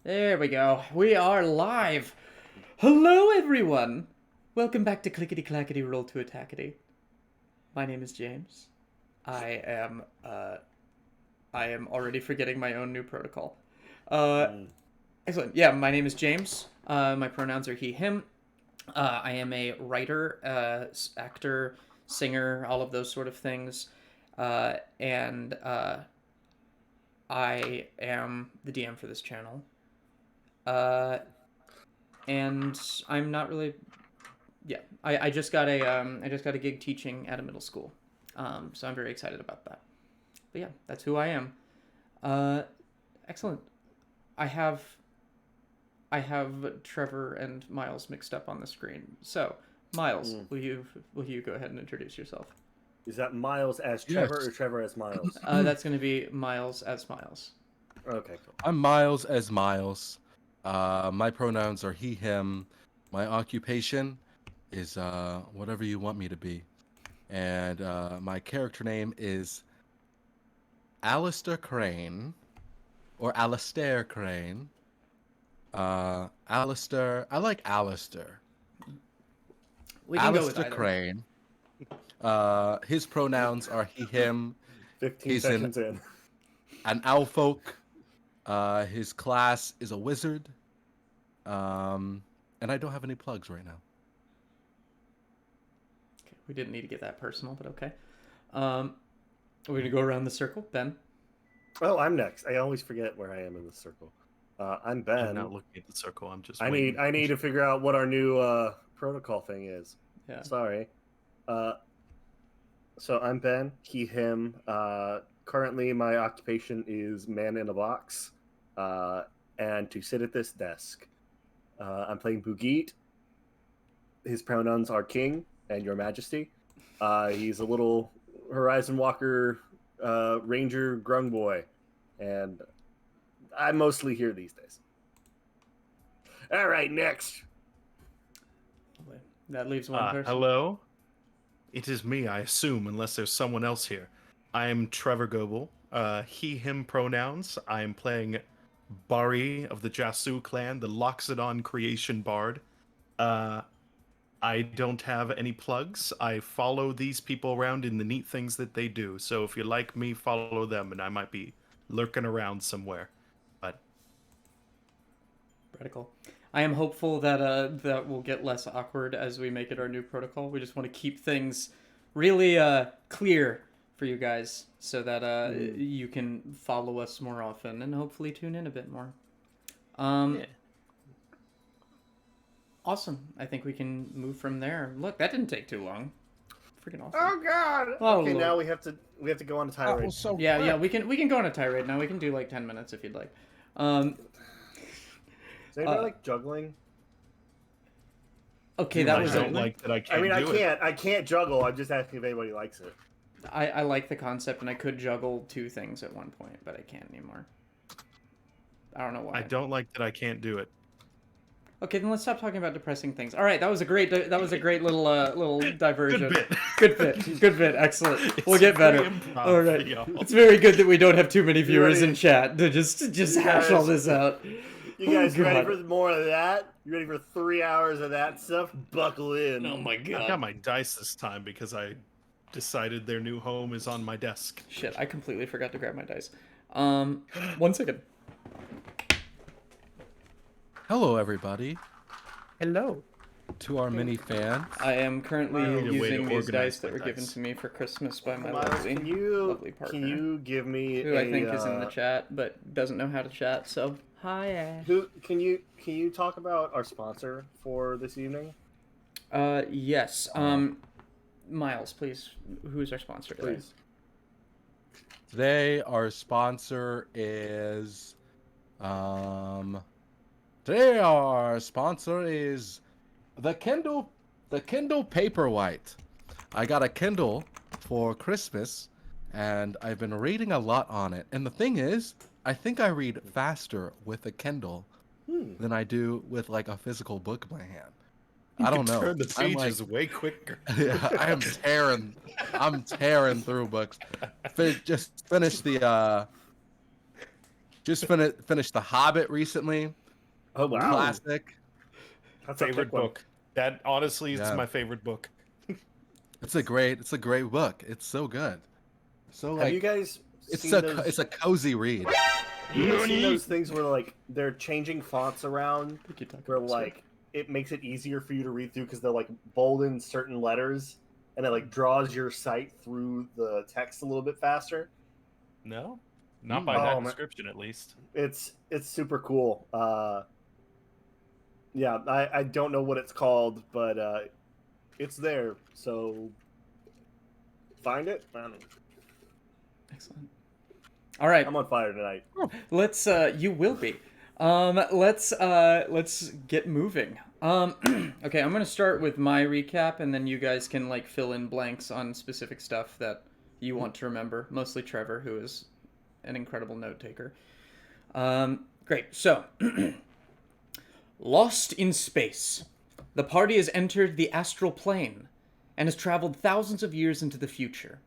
There we go. We are live. Hello, everyone. Welcome back to Clickety Clackety Roll to Attackety. My name is James. I am already forgetting my own new protocol. Excellent. Yeah, my name is James. My pronouns are he, him. I am a writer, actor, singer, all of those sort of things. And I am the DM for this channel. And I'm not really. Yeah, I just got a gig teaching at a middle school, so I'm very excited about that. But yeah, that's who I am. Excellent. I have Trevor and Miles mixed up on the screen. So Miles, will you go ahead and introduce yourself? Is that Miles as Trevor or Trevor as Miles? That's going to be Miles as Miles. Okay, cool. I'm Miles as Miles. My pronouns are he, him. My occupation is whatever you want me to be. And my character name is Alistair Crane, or Alistair Crane. Alistair, I like Alistair. We can Alistair go with either. Crane. His pronouns are he, him. 15 seconds in. An Alfolk. His class is a wizard. And I don't have any plugs right now. Okay, we didn't need to get that personal, but okay. We're gonna go around the circle. Ben. Oh, I'm next. I always forget where I am in the circle. I'm Ben. I'm not looking at the circle. I'm just. I need to figure out what our new protocol thing is. Yeah. Sorry. So I'm Ben. He, him. Currently, my occupation is man in a box, and to sit at this desk. I'm playing Bugit. His pronouns are King and Your Majesty. He's a little Horizon Walker Ranger grung boy, and I'm mostly here these days. All right, next. That leaves one person. Hello. It is me, I assume, unless there's someone else here. I am Trevor Goebel. He, him pronouns. I am playing Bari of the Jasu clan, the Loxodon creation bard. I don't have any plugs. I follow these people around in the neat things that they do. So if you like me, follow them, and I might be lurking around somewhere. But Radical. I am hopeful that that will get less awkward as we make it our new protocol. We just want to keep things really clear for you guys so that you can follow us more often and hopefully tune in a bit more. yeah. Awesome. I think we can move from there. Look, that didn't take too long. Freaking awesome. Oh God. Oh, okay, Lord. now we have to go on a tirade. Yeah, we can go on a tirade now. We can do like 10 minutes if you'd like. Is anybody like juggling? Okay, that I was don't like that. I can't. I can't juggle. I'm just asking if anybody likes it. I like the concept, and I could juggle two things at one point, but I can't anymore. I don't know why. I don't like that. I can't do it. Okay, then let's stop talking about depressing things. All right, that was a great little little diversion. Good bit. Good bit. Excellent. We'll get better. Improv, All right. y'all. It's very good that we don't have too many viewers ready? in chat to just hash all this out. You guys ready God. for more of that? You ready for 3 hours of that stuff? Buckle in. Oh my I got god. my dice this time because I decided their new home is on my desk. Shit, I completely forgot to grab my dice. 1 second. Hello, everybody. Hello. To our mini fans. I am currently Miles, need a way to using these organize dice that my were given dice. to me for Christmas by my Miles, lovely partner. can you give me who I think is in the chat but doesn't know how to chat. So hi, Ash. Who can you talk about our sponsor for this evening? Yes. Miles, please. Who's our sponsor today? Please. Today, our sponsor is... Today, our sponsor is the Kindle Paperwhite. I got a Kindle for Christmas, and I've been reading a lot on it. And the thing is, I think I read faster with a Kindle than I do with like a physical book in my hand. I don't know. Turn the I'm pages way quicker. yeah, I'm tearing through books. Just finished the Just finished The Hobbit recently. Oh wow, Classic. that's a Favorite thick one. book. That honestly is Yeah. my favorite book. It's a great book. It's so good. So Have like you guys it's seen those? it's a cozy read. You guys seen those things where like they're changing fonts around, I think you're talking where about like it makes it easier for you to read through because they're like bolden certain letters, and it like draws your sight through the text a little bit faster. No, not by Oh, that man. description at least. It's super cool. Yeah, I don't know what it's called, but it's there. So find it. I don't know. Excellent. All right. I'm on fire tonight. Let's you will be. Let's get moving. Okay, I'm gonna start with my recap, and then you guys can like fill in blanks on specific stuff that you want to remember. Mostly Trevor, who is an incredible note taker. Great. So, lost in space, the party has entered the astral plane and has traveled thousands of years into the future.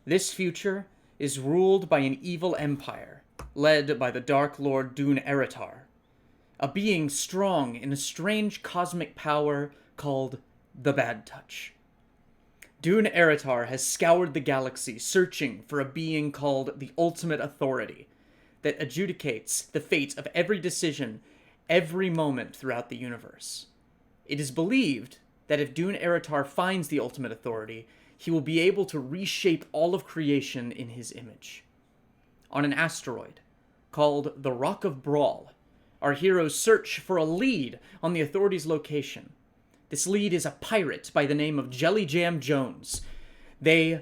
This future is ruled by an evil empire, led by the Dark Lord Dune Eritar, a being strong in a strange cosmic power called the Bad Touch. Dune Eritar has scoured the galaxy searching for a being called the Ultimate Authority that adjudicates the fate of every decision every moment throughout the universe. It is believed that if Dune Eritar finds the Ultimate Authority, he will be able to reshape all of creation in his image. On an asteroid called the Rock of Brawl, our heroes search for a lead on the Authority's location. This lead is a pirate by the name of Jelly Jam Jones. They,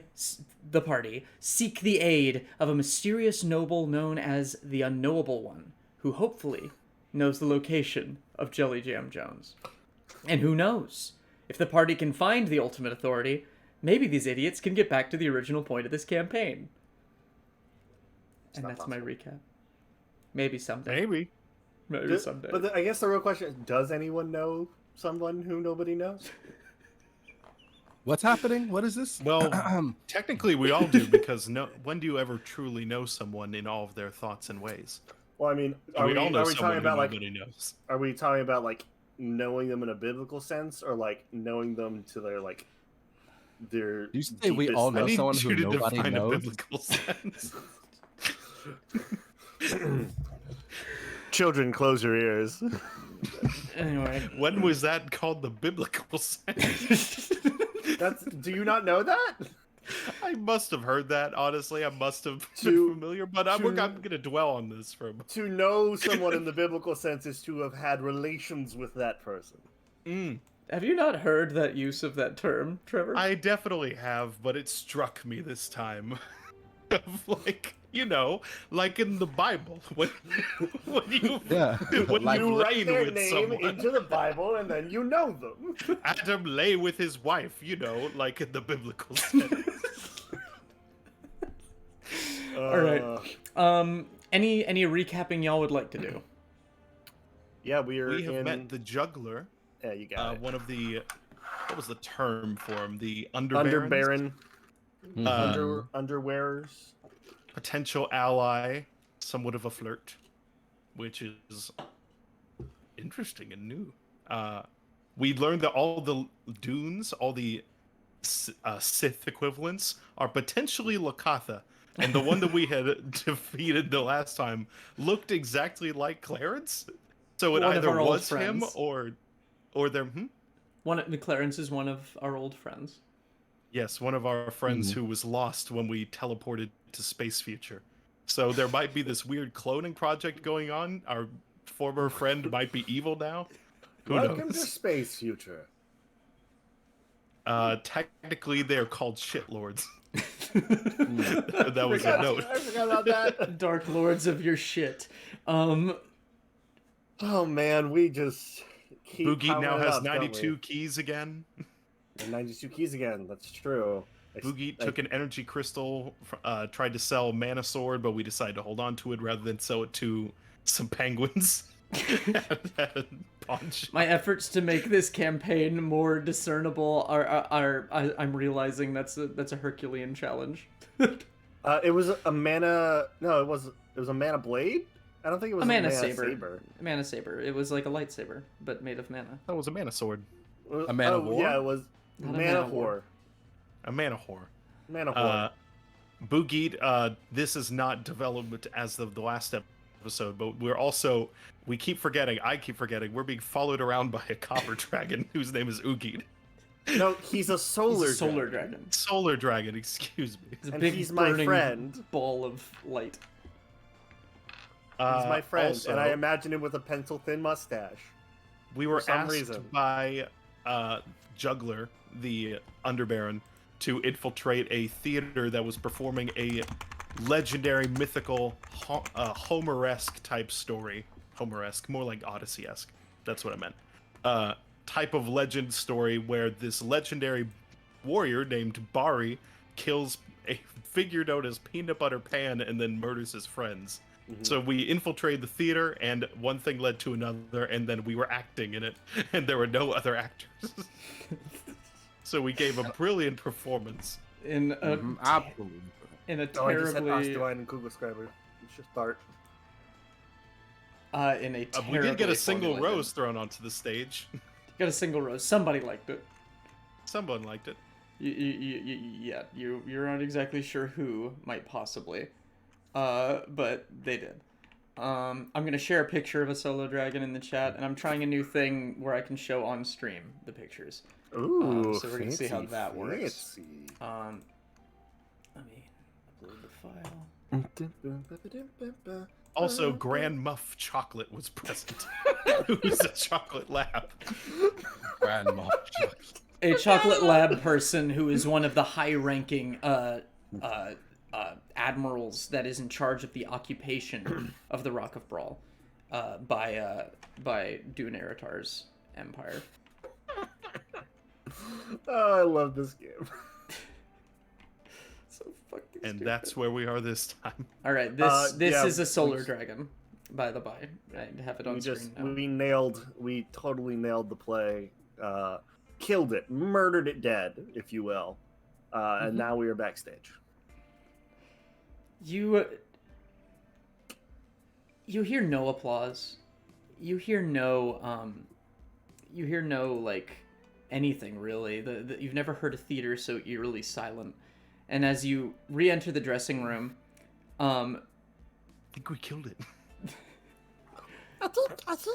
the party, seek the aid of a mysterious noble known as the Unknowable One, who hopefully knows the location of Jelly Jam Jones. And who knows? If the party can find the Ultimate Authority, maybe these idiots can get back to the original point of this campaign. And that's my recap. Maybe someday. Maybe someday. But I guess the real question is, does anyone know someone who nobody knows? What's happening? What is this? Well, technically we all do, because when do you ever truly know someone in all of their thoughts and ways? Well, I mean, We all know are we someone talking who about like, nobody knows. are we talking about like knowing them in a biblical sense, or like knowing them to their like their? You say we all know I need someone you who to nobody define a knows. biblical sense. Children, close your ears. Anyway. When was that called the biblical sense? Do you not know that? I must have heard that, honestly. I must have been familiar, but I'm going to dwell on this for a moment. To know someone in the biblical sense is to have had relations with that person. Have you not heard that use of that term, Trevor? I definitely have, but it struck me this time. Of like, like in the Bible, when you Like, You write their with name someone. into the Bible and then you know them. Adam lay with his wife, like in the biblical sense. All right. Any recapping y'all would like to do? Yeah, we have met the juggler. Yeah, you got it. One of the, what was the term for him? The underbarons? Underbaron. Mhm. Underwearers. Potential ally, somewhat of a flirt, which is interesting and new. We learned that all the dunes, all the Sith equivalents, are potentially Lakatha, and the one that we had defeated the last time looked exactly like Clarence. So it One of either our old was him friends. or their. Clarence is one of our old friends. Yes, one of our friends who was lost when we teleported to Space Future. So there might be this weird cloning project going on. Our former friend might be evil now. Who Welcome knows? to Space Future. Technically, they're called shitlords. That was a note. I forgot about that. Dark Lords of your shit. Oh man, we just keep Boogie now piling it has up, don't 92 keys again. we? And 92 keys again. That's true. Boogie took an energy crystal, tried to sell Mana Sword, but we decided to hold on to it rather than sell it to some penguins. at a pawn shop. My efforts to make this campaign more discernible are I'm realizing that's a Herculean challenge. It was a mana. No, it was a mana blade. I don't think it was A mana saber. saber. A mana saber. It was like a lightsaber, but made of mana. That was a mana sword. A mana whore? Yeah, it was Not a mana mana whore. A mana whore. Mana whore. Boogeet, this is not developed as of the last episode, but we keep forgetting, I keep forgetting, we're being followed around by a copper dragon whose name is Oogied. No, he's a solar. He's a solar dragon. Solar dragon, excuse me. He's a And big he's my burning friend. ball of light. He's my friend, also, and I imagine him with a pencil-thin mustache. we were for some asked reason. by Juggler, the Underbaron, to infiltrate a theater that was performing a legendary, mythical, Homer-esque type story. Homer-esque, more like Odyssey-esque. That's what I meant. Type of legend story where this legendary warrior named Bari kills a figure known as Peanut Butter Pan and then murders his friends. Mhm. So we infiltrated the theater, and one thing led to another, and then we were acting in it, and there were no other actors. So we gave a brilliant performance. In a Absolutely. in a Oh, I just had terribly Ostwine and Kugelschreiber. You should start. in a We did get terribly a single formulated- rose thrown onto the stage. Got a single rose. Somebody liked it. Someone liked it. Yeah, you're not exactly sure who might possibly, but they did. I'm gonna share a picture of a solo dragon in the chat, and I'm trying a new thing where I can show on stream the pictures. Ooh, so we're gonna see how fancy, that works. fancy. Let me upload the file. Also, Grand Muff Chocolate was present. Who's a chocolate lab. Grandma. A chocolate lab person who is one of the high-ranking admirals that is in charge of the occupation of the Rock of Brawl by Dune Eratar's empire. Oh, I love this game. So fucking And stupid. that's where we are this time. All right. This yeah, is a solar dragon, by the by. I have it on We screen now. we totally nailed the play. Killed it, murdered it dead, if you will. And now we are backstage. You hear no applause. You hear no like anything really. You've never heard a theater so eerily silent. And as you re-enter the dressing room, I think we killed it. I think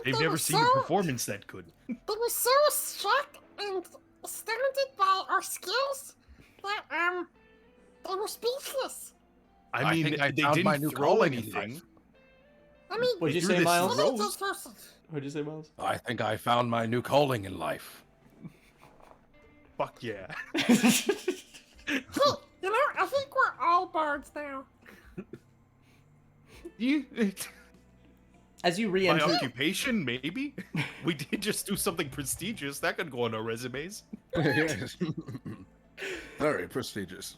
They've they never were seen so, a performance that good. They were so shocked and astounded by our skills that they were speechless. I mean, think I they found my didn't new throw calling in anything. life. I mean, what'd you threw say, this Miles? let me rose. just first- What'd you say, Miles? I think I found my new calling in life. Fuck yeah. Hey, you know, I think we're all bards now. You, As you by re-enter, occupation, maybe? We did just do something prestigious. That could go on our resumes. Yes. Very prestigious.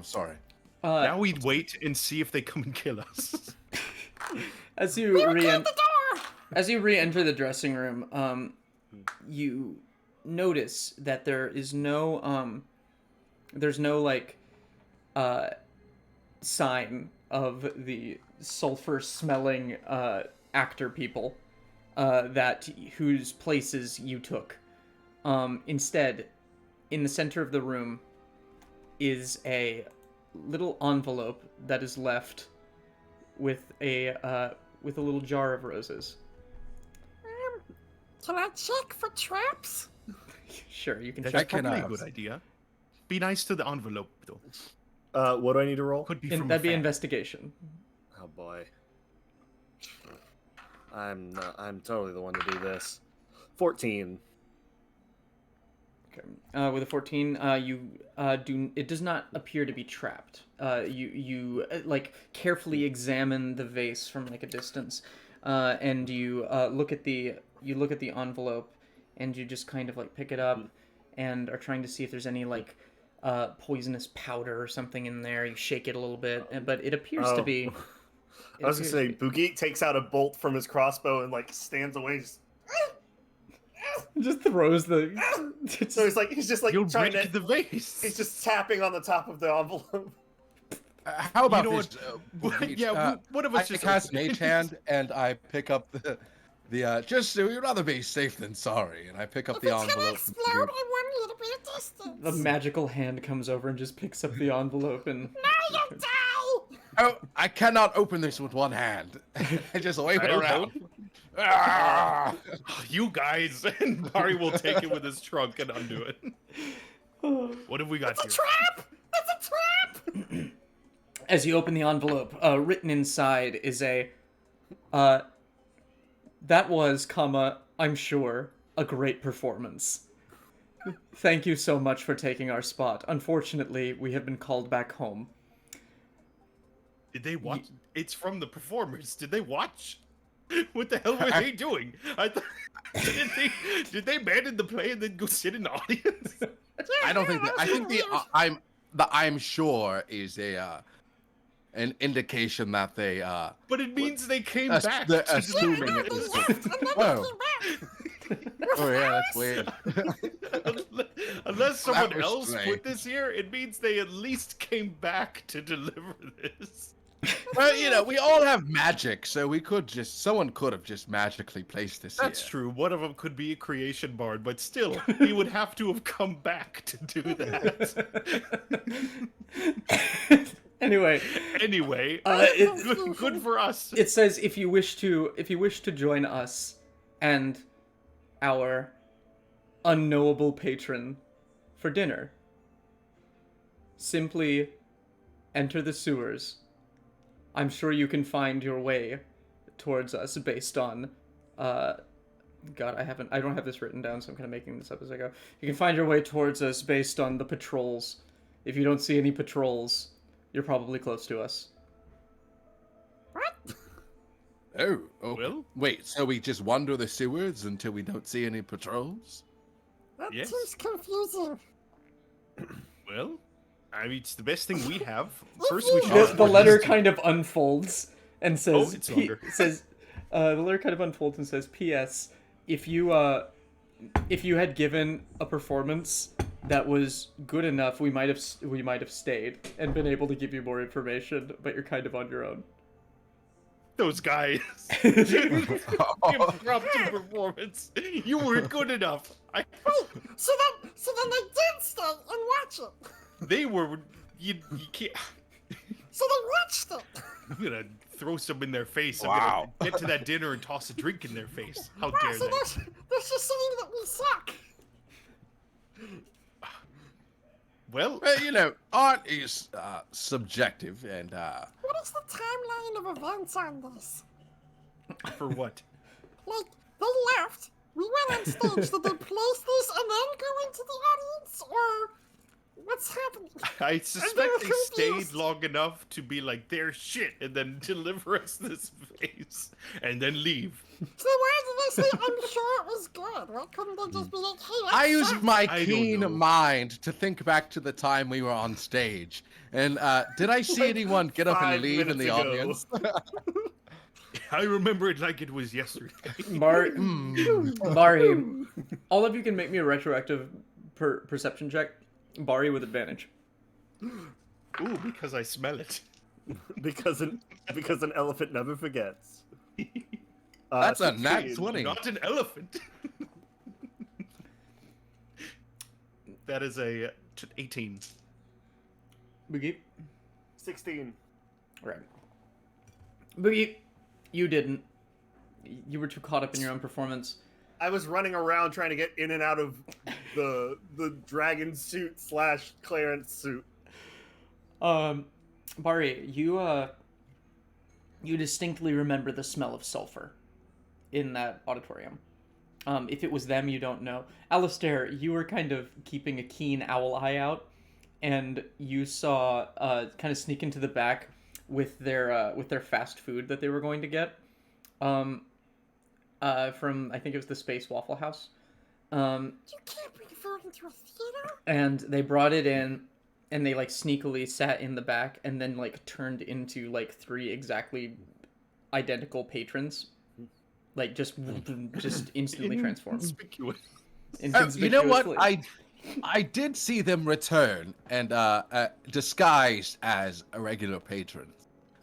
Sorry. Now we'd wait and see if they come and kill us. as you We were re-enter. at the door. As you re-enter the dressing room, you notice that there's no like sign of the sulfur-smelling actor people whose places you took. Instead, in the center of the room is a little envelope that is left with a little jar of roses. Can I check for traps? Sure, you can That's check. probably a cannot. good idea. Be nice to the envelope, though. What do I need to roll? Could be from That'd be a fan. investigation. Oh boy. I'm totally the one to do this. 14. Okay. With a 14, it does not appear to be trapped. You like carefully examine the vase from like a distance, and you look at the envelope, and you just kind of like pick it up, and are trying to see if there's any like poisonous powder or something in there. You shake it a little bit, but it appears to be. I was gonna say, Boogie takes out a bolt from his crossbow and like stands away. Just throws the. So he's just like You'll trying break to. the vase. He's just tapping on the top of the envelope. How about know this? Beach? Yeah, one of us I just cast open it. Mage Hand and I pick up the just so we'd rather be safe than sorry, and I pick up If the it's gonna envelope. explode, I want a little bit of distance. The magical hand comes over and just picks up the envelope and. Now you die! Oh, I cannot open this with one hand. I just wave it I'll around. help. Ah! You guys, and Bari will take it with his trunk and undo it. What have we got It's a here? trap! It's a trap! As you open the envelope, written inside is a, that was, I'm sure, a great performance. Thank you so much for taking our spot. Unfortunately, we have been called back home. Did they watch? It's from the performers. Did they watch? What the hell were they doing? I thought did they abandon the play and then go sit in the audience? I don't think that. I think the I'm sure is a an indication that they But it means they came As- back. the- to assuming deliver it was- Left, and then they Oh. came back. Oh yeah, that's weird. Unless someone was else strange. put this here, it means they at least came back to deliver this. Well, you know, we all have magic, so we could just someone could have just magically placed this That's here. true. One of them could be a creation bard, but still, he would have to have come back to do that. Anyway, Anyway, good for us. it says if you wish to join us and our unknowable patron for dinner, simply enter the sewers. I'm sure you can find your way towards us based on God, I don't have this written down, so I'm kind of making this up as I go. You can find your way towards us based on the patrols. If you don't see any patrols, you're probably close to us. What? Oh, Well? wait. So we just wander the sewers until we don't see any patrols? That Yes. seems confusing. Well, I mean, it's the best thing we have. If First, you- we should. The letter kind of unfolds and says, Oh, it's longer. the letter kind of unfolds and says, P.S. If you had given a performance that was good enough, we might have stayed and been able to give you more information, but you're kind of on your own. Those guys. Impromptu performance. You weren't good enough. Wait, so then they did stay and watch it. They were. You can't. So they watched it. I'm gonna throw some in their face. I'm Wow. gonna get to that dinner and toss a drink in their face. How Wow, dare so they? they're just saying that we suck. Well, Well, you know, art is subjective, and What is the timeline of events on this? for what? Like, they left, we went on stage, did they place this and then go into the audience, or what's happening? I suspect they stayed confused. long enough to be like, they're shit, and then deliver us this face, and then leave. So why did they say, I'm sure it was good? Why couldn't they just be like, hey, that I use sucked? my I don't keen know. mind to think back to the time we were on stage. And did I see Like anyone get up and 5 leave in the minutes ago. audience? I remember it like it was yesterday. Bari, all of you can make me a retroactive perception check. Bari with advantage. Ooh, because I smell it. because an elephant never forgets. That's a nat 16. 20. Not an elephant. That is a 18. Boogie? 16. Right. Boogie, you didn't. You were too caught up in your own performance. I was running around trying to get in and out of the dragon suit / Clarence suit. Bari, you distinctly remember the smell of sulfur in that auditorium. If it was them, you don't know. Alistair, you were kind of keeping a keen owl eye out, and you saw kind of sneak into the back with their fast food that they were going to get. From I think it was the Space Waffle House. You can't bring food into a theater? And they brought it in, and they like sneakily sat in the back, and then like turned into like 3 exactly identical patrons, like just instantly transformed. Conspicuous. You know what? Inconspicuously. I did see them return and disguised as a regular patron.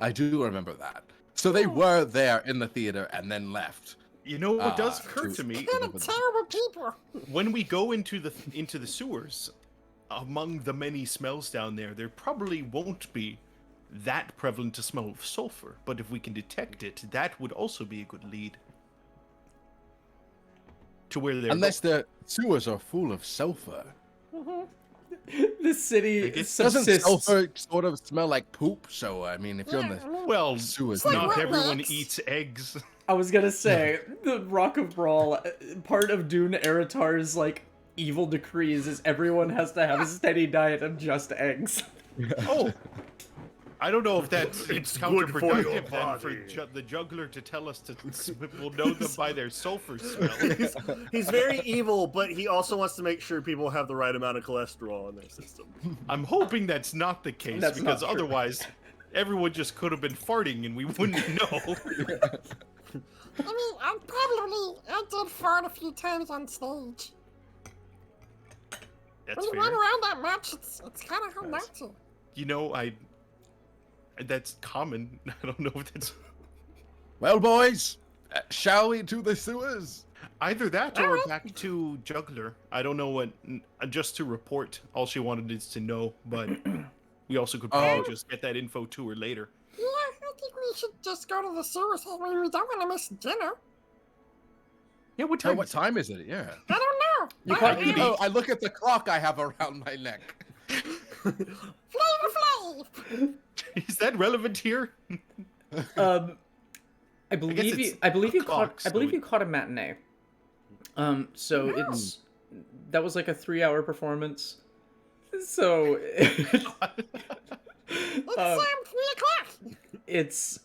I do remember that. So they were there in the theater and then left. You know what does occur to me? Kind of terrible people. When we go into the sewers, among the many smells down there, there probably won't be that prevalent a smell of sulfur. But if we can detect it, that would also be a good lead to where they're. Unless the sewers are full of sulfur. The city Doesn't subsists. sulfur sort of smell like poop? So I mean, if you're in the Well, sewers, like not wet everyone legs. eats eggs. I was gonna say, the Rock of Brawl, part of Dune Eritar's, like, evil decrees is everyone has to have a steady diet of just eggs. Oh, I don't know if that's It's good for your counterproductive then for body. the juggler to tell us to we'll know them by their sulfur smell. He's very evil, but he also wants to make sure people have the right amount of cholesterol in their system. I'm hoping that's not the case That's because not true. otherwise everyone just could have been farting and we wouldn't know. I mean, I did fart a few times on stage. That's When you fair. run around that much, it's kind of hard not to. You know, that's common. I don't know if that's well, boys, shall we to the sewers? either that or back to juggler. I don't know what. Just to report, all she wanted is to know, but we also could probably just get that info to her later. Yeah, I think we should just go to the sewers. I mean, we don't want to miss dinner. Yeah, what Oh, time? what time is it? Yeah. I don't know. You I can't don't eat know. Oh, I look at the clock I have around my neck. Flavor Flav. Is that relevant here? I believe you clock, caught a matinee. So it's that was like a 3-hour performance. So It's 3 o'clock. it's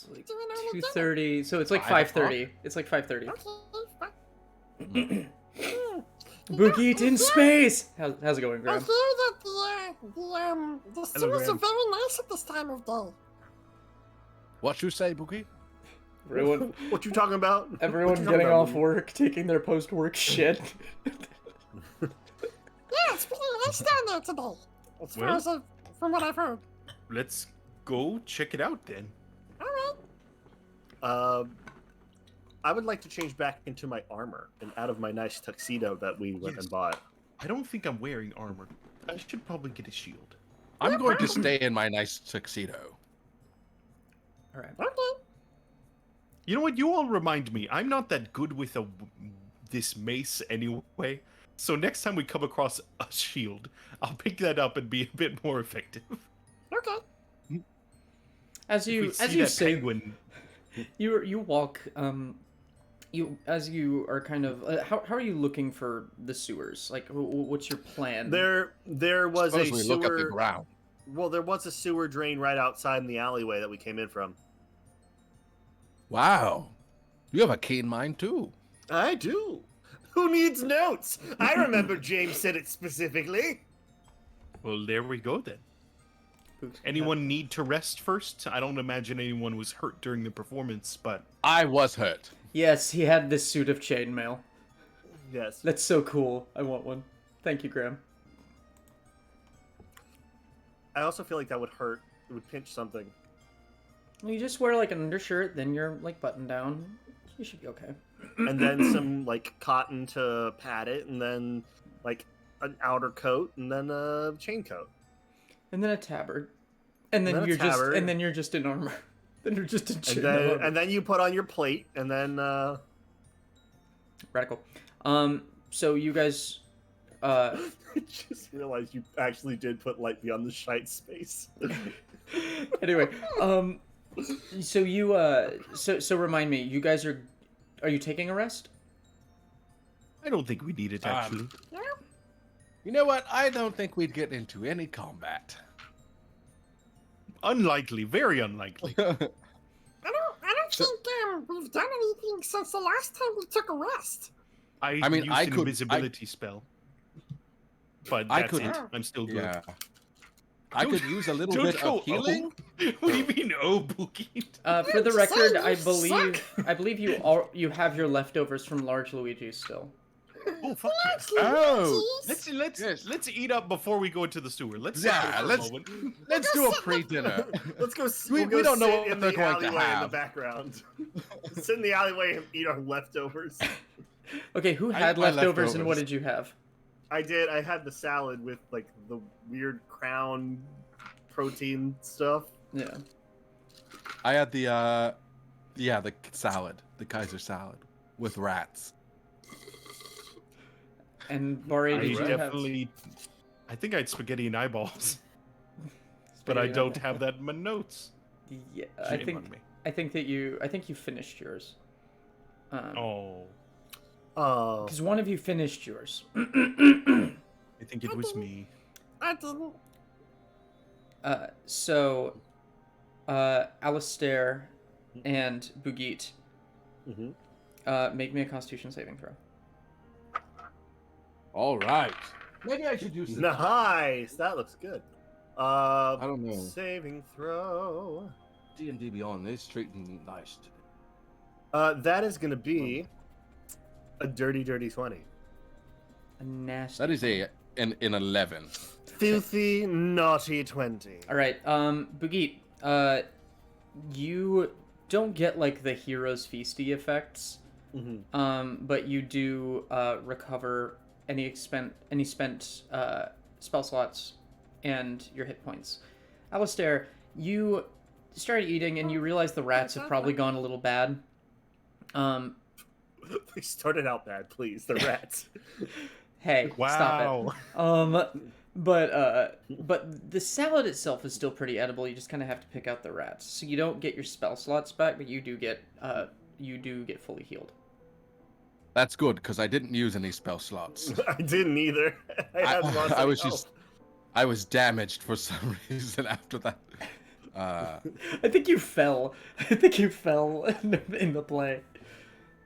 like Doing early 2:30. So it's like 5 5:30. It's like 5:30. Okay, fine. Boogie in space. How's it going, I Graham? hear that the sewers are Graham. very nice at this time of day. What you say, Bookie? Everyone, What you talking about? What everyone you talking getting about, off Louis? work, taking their post-work shit. Yeah, it's pretty nice down there today. As far Well. as from what I've heard. Let's go check it out then. All right. I would like to change back into my armor and out of my nice tuxedo that we went Yes. and bought. I don't think I'm wearing armor. I should probably get a shield. I'm going to stay in my nice tuxedo. All right. Okay. You know what? You all remind me. I'm not that good with this mace anyway. So next time we come across a shield, I'll pick that up and be a bit more effective. Okay. As If you we as see you that say, penguin, you walk you are kind of how are you looking for the sewers? Like what's your plan? There was a Suppose we look at the sewer. ground. Well, there was a sewer drain right outside in the alleyway that we came in from. Wow. You have a keen mind, too. I do. Who needs notes? I remember James said it specifically. well, there we go then. Books- Anyone need to rest first? I don't imagine anyone was hurt during the performance, but I was hurt. Yes, he had this suit of chainmail. Yes. That's so cool. I want one. Thank you, Graham. I also feel like that would hurt. It would pinch something. You just wear like an undershirt, then you're like buttoned down. You should be okay. And then some like cotton to pad it, and then like an outer coat, and then a chain coat. And then a tabard. And then And then a you're just tabard. and then you're just in armor. Then you're just in And chainmail then, armor. and then you put on your plate, and then Radical. So you guys I just realized you actually did put lightly on the Shitespace. anyway, so you so remind me, you guys are you taking a rest? I don't think we need it actually. You know what? I don't think we'd get into any combat. Unlikely, very unlikely. I don't think we've done anything since the last time we took a rest. I mean, used I an could- invisibility spell, but I that's could- it. I'm still good. Yeah. I could use a little Don't bit go, of healing. "Oh." What do you mean, oh, Bookie? For the I'm record, saying you suck. I believe you have your leftovers from large Luigi still. Oh fuck yes. Oh, Let's eat up before we go into the sewer. Let's sit Yeah, here for a let's- moment. let's do a pre-dinner. Let's go. We- We'll go we don't know sit what in they're the going to alleyway in the have. background. Sit in the alleyway and eat our leftovers. Okay, who I had ate my leftovers and what leftovers. did you have? I did. I had the salad with like the weird crown protein stuff. Yeah. I had the salad, the Kaiser salad with rats. And Bari, I did you definitely. I think I had spaghetti and eyeballs, but I don't have that in my notes. have? Yeah, Shame on me. I think you finished yours. Oh, Oh, Because one of you finished yours. I think it was me. I didn't. So, Alistair and Bugit, Mhm. make me a Constitution saving throw. All right. Maybe I should do some. nice. That looks good. I don't know. Saving throw. D&D Beyond, they're treating me nice today. That is gonna be a dirty 20. A nasty. That is an 11. Filthy naughty 20. All right, Bugit, you don't get like the hero's feasty effects, but you do recover any spent spell slots and your hit points. Alistair, you start eating and you realize the rats have probably gone a little bad. They started out bad, please. The rats. Hey, stop Wow. it. But the salad itself is still pretty edible. You just kind of have to pick out the rats. So you don't get your spell slots back, but you do get fully healed. That's good because I didn't use any spell slots. I didn't either. I was I was damaged for some reason after that. I think you fell. I think you fell in the play.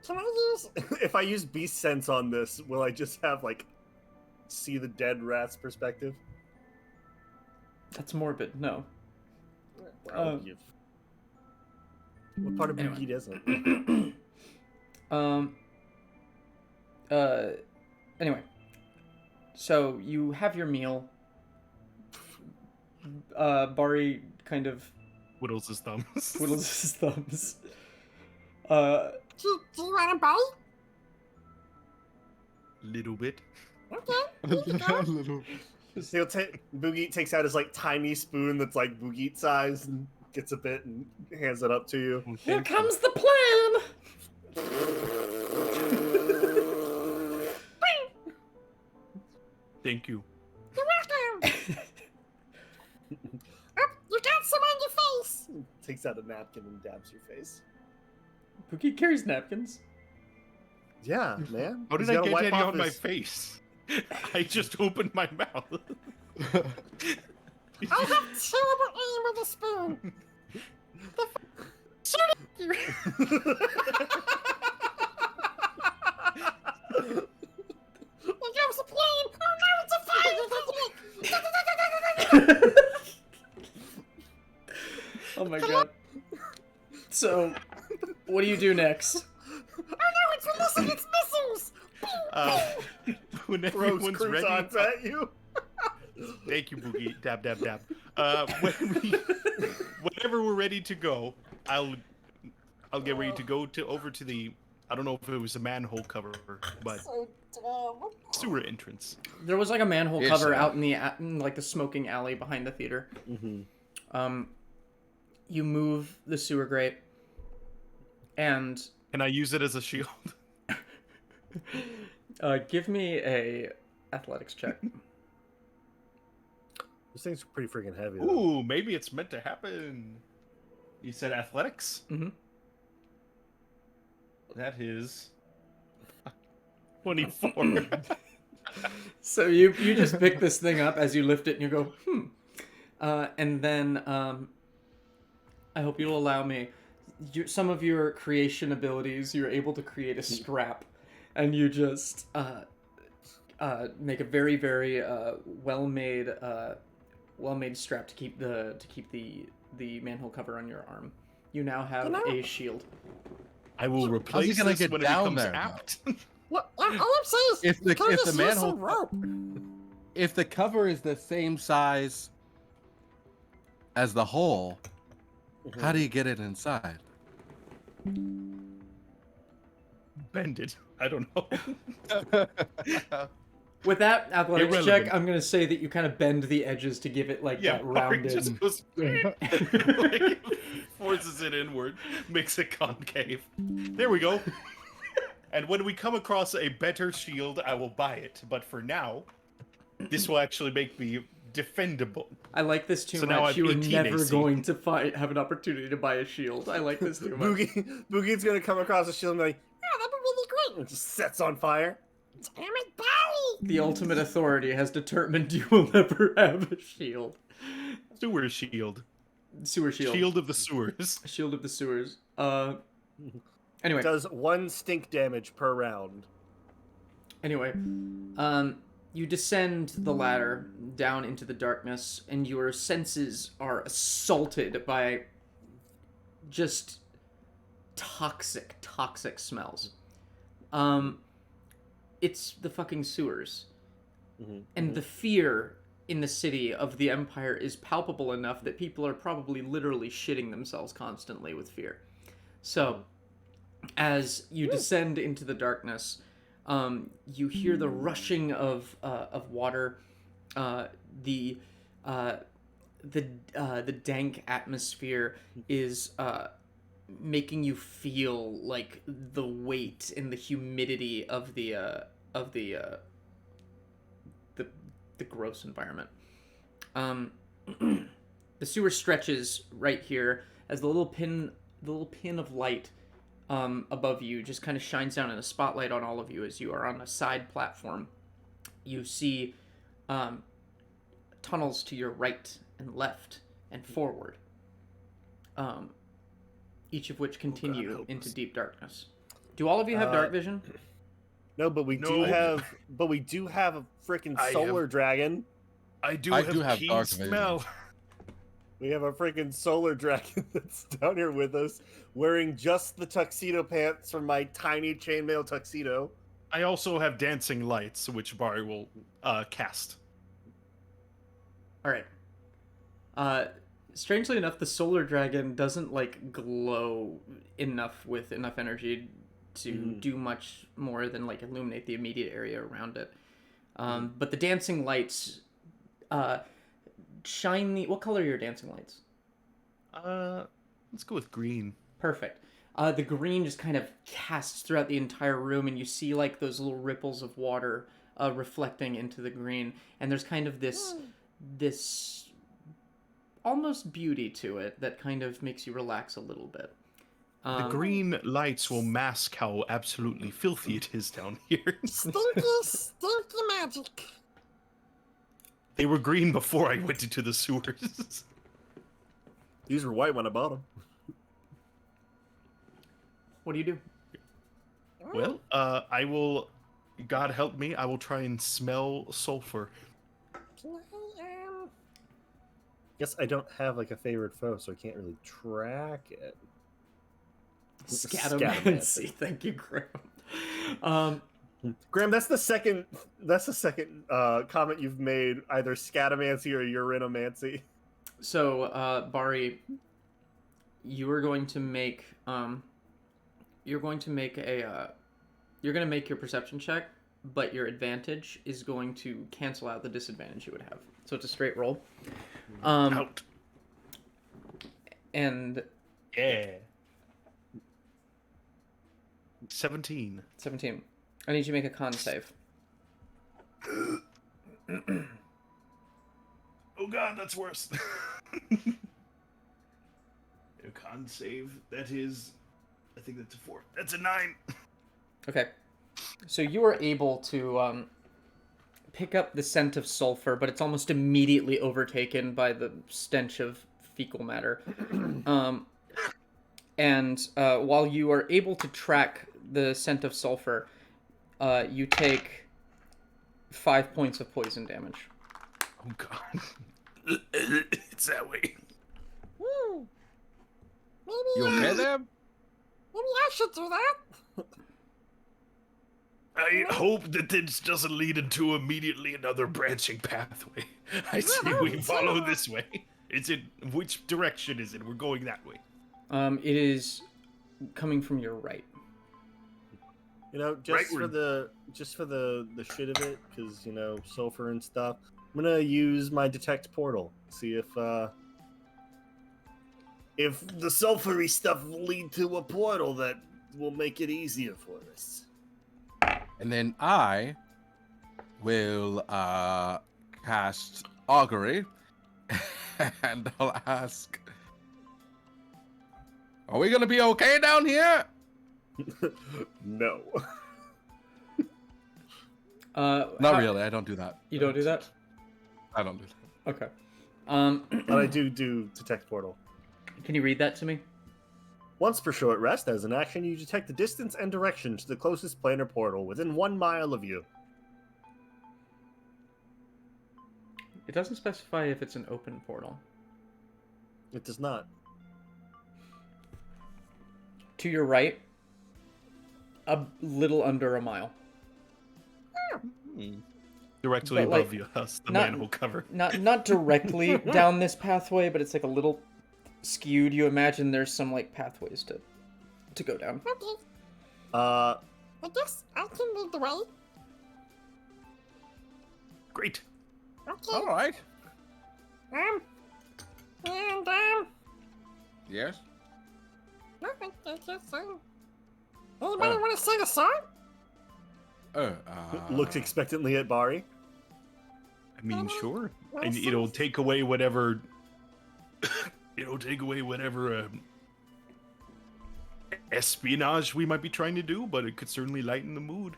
Can I use? If I use beast sense on this, will I just have like see the dead rat's perspective? That's morbid. No. Well, what part of anyway. Boogie isn't? Anyway. So you have your meal. Bari kind of Whittles his thumbs. whittles his thumbs. Do you want a bite? Little bit. Okay. Here you go. He'll take Boogie takes out his like tiny spoon that's like Boogie size and gets a bit and hands it up to you. Here comes the plan. Thank you. You're welcome. Oh, you got some on your face. Takes out a napkin and dabs your face. Pookie carries napkins. Yeah, man. How did He's I gotta get wipe any off on my his- face? I just opened my mouth. I have terrible aim with a spoon. Here comes the plane. Oh no, it's a fire. Oh my god. So, what do you do next? Oh no, it's releasing its missiles. When Throws everyone's ready, croutons at you. thank you, Boogie. Dab, dab, dab. Whenever we're ready to go, I'll get ready to go over to the. I don't know if it was a manhole cover, but So dumb. sewer entrance. There was like a manhole Yes, cover sir. out in like the smoking alley behind the theater. You move the sewer grate, and Can I use it as a shield? give me a athletics check. Those things are pretty freaking heavy. Though. Ooh, maybe it's meant to happen. You said athletics? Mhm. That is 24. So you just pick this thing up as you lift it, and you go, and then I hope you'll allow me. Some of your creation abilities, you're able to create a strap, and you just make a very very well-made strap to keep the manhole cover on your arm. You now have a shield. I will How's he replace gonna this get when it down becomes there, though? apt. What All I'm saying is, If the can we if the just use manhole some rope? if the cover is the same size as the hole, how do you get it inside? Bend it. I don't know. With that athletics Irrelevant. check, I'm gonna say that you kind of bend the edges to give it like Yeah, that Bari rounded. just goes like, forces it inward, makes it concave. There we go. And when we come across a better shield, I will buy it. But for now, this will actually make me defendable. I like this too So now much. I'm You were 18 never AC. going to have an opportunity to buy a shield. I like this too much. Boogie's gonna come across the shield and be like, "Oh, that'd be really great!" And it just sets on fire. Damn it, Barry! The ultimate authority has determined you will never have a shield. Sewer shield. Sewer shield. Shield of the sewers. Shield of the sewers. Anyway. Does 1 stink damage per round. Anyway, you descend the ladder down into the darkness, and your senses are assaulted by just toxic smells. It's the fucking sewers. And the fear in the city of the Empire is palpable enough that people are probably literally shitting themselves constantly with fear. So, as you descend into the darkness, you hear the rushing of water, the dank atmosphere is making you feel like the weight and the humidity of the gross environment. The sewer stretches right here as the little pin of light above you just kind of shines down in a spotlight on all of you as you are on a side platform. You see tunnels to your right and left and forward, each of which continue into deep darkness. Do all of you have dark vision? No, but we do have a freaking solar dragon. I do I have do have keen dark vision. smell. We have a freaking solar dragon that's down here with us, wearing just the tuxedo pants from my tiny chainmail tuxedo. I also have dancing lights, which Bari will cast. All right. Strangely enough, the solar dragon doesn't like glow enough with enough energy to do much more than like illuminate the immediate area around it. But the dancing lights shine the... What color are your dancing lights? Let's go with green. Perfect. The green just kind of casts throughout the entire room, and you see like those little ripples of water reflecting into the green, and there's kind of this almost beauty to it that kind of makes you relax a little bit. The green lights will mask how absolutely filthy it is down here. Stinky magic. They were green before I went into the sewers. These were white when I bought them. What do you do? Well, I will... God help me, I will try and smell sulfur. Can I, Guess I don't have like a favorite foe, so I can't really track it. Scatomancy. Thank you, Graham. Graham, that's the second comment you've made, either scatomancy or urinomancy. So, Bari, you are going to make you're going to make your perception check, but your advantage is going to cancel out the disadvantage you would have. So it's a straight roll. Out. And Yeah. 17. 17. I need you to make a con save. Oh god, that's worse. A con save, that is... I think that's a 4. That's a 9! Okay. So you are able to pick up the scent of sulfur, but it's almost immediately overtaken by the stench of fecal matter. And while you are able to track the scent of sulfur, you take 5 points of poison damage. Oh god. It's that way. maybe You okay there? maybe I should do that. I hope that this doesn't lead into immediately another branching pathway. I say we follow this way. Which direction is it? We're going that way. It is coming from your right. You know, just for the shit of it, because sulfur and stuff. I'm gonna use my detect portal. See if the sulfury stuff will lead to a portal that will make it easier for us. And then I will cast augury, and I'll ask, "Are we gonna be okay down here?" No. Not really. I don't do that. You don't do that? I don't do that. Okay. But I do detect portal. Can you read that to me? Once per short rest, as an action, you detect the distance and direction to the closest planar portal within 1 mile of you. It doesn't specify if it's an open portal. It does not. To your right, a little under a mile. Directly But, above like, you, us, the not- manhole cover. Not directly down this pathway, but it's like a little skewed. You imagine there's some like pathways to go down. Okay, Uh, I guess I can lead the way. Great. Okay. All right. And Yes. no, I guess so. Anybody want to sing a song? looks expectantly at Bari. I mean, sure. Well, And it'll take away whatever. It'll take away whatever espionage we might be trying to do, but it could certainly lighten the mood.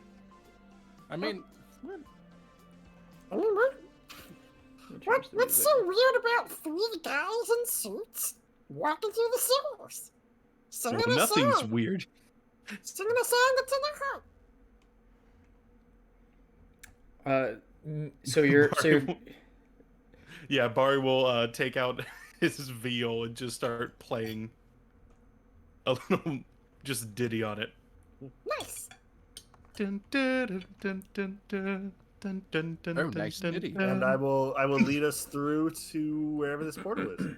I mean, I mean, what's so weird about 3 guys in suits walking through the sewers? Singing Well, a nothing's song. weird. Singing a song that's in their heart. So you're Yeah, Barry will take out his viol and just start playing a little just ditty on it. Nice. oh, nice ditty. And I will lead us through to wherever this portal is.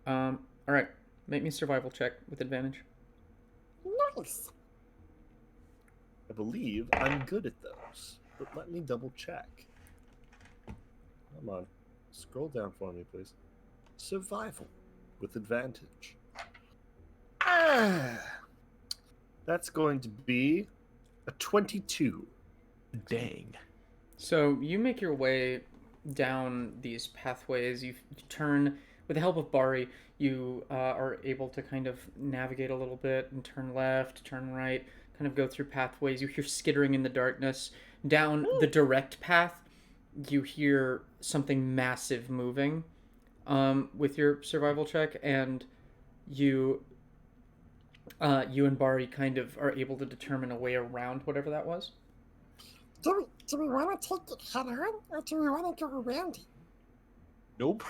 all right. Make me a survival check with advantage. Nice. I believe I'm good at those, but let me double check. Come on, scroll down for me, please. Survival with advantage. That's going to be a 22. Dang. So you make your way down these pathways. You turn with the help of Bari. You are able to kind of navigate a little bit and turn left, turn right, kind of go through pathways. You hear skittering in the darkness. Down the direct path, you hear something massive moving with your survival check, and you and Bari kind of are able to determine a way around whatever that was. Do we want to take it head on, or do we want to go around it? Nope.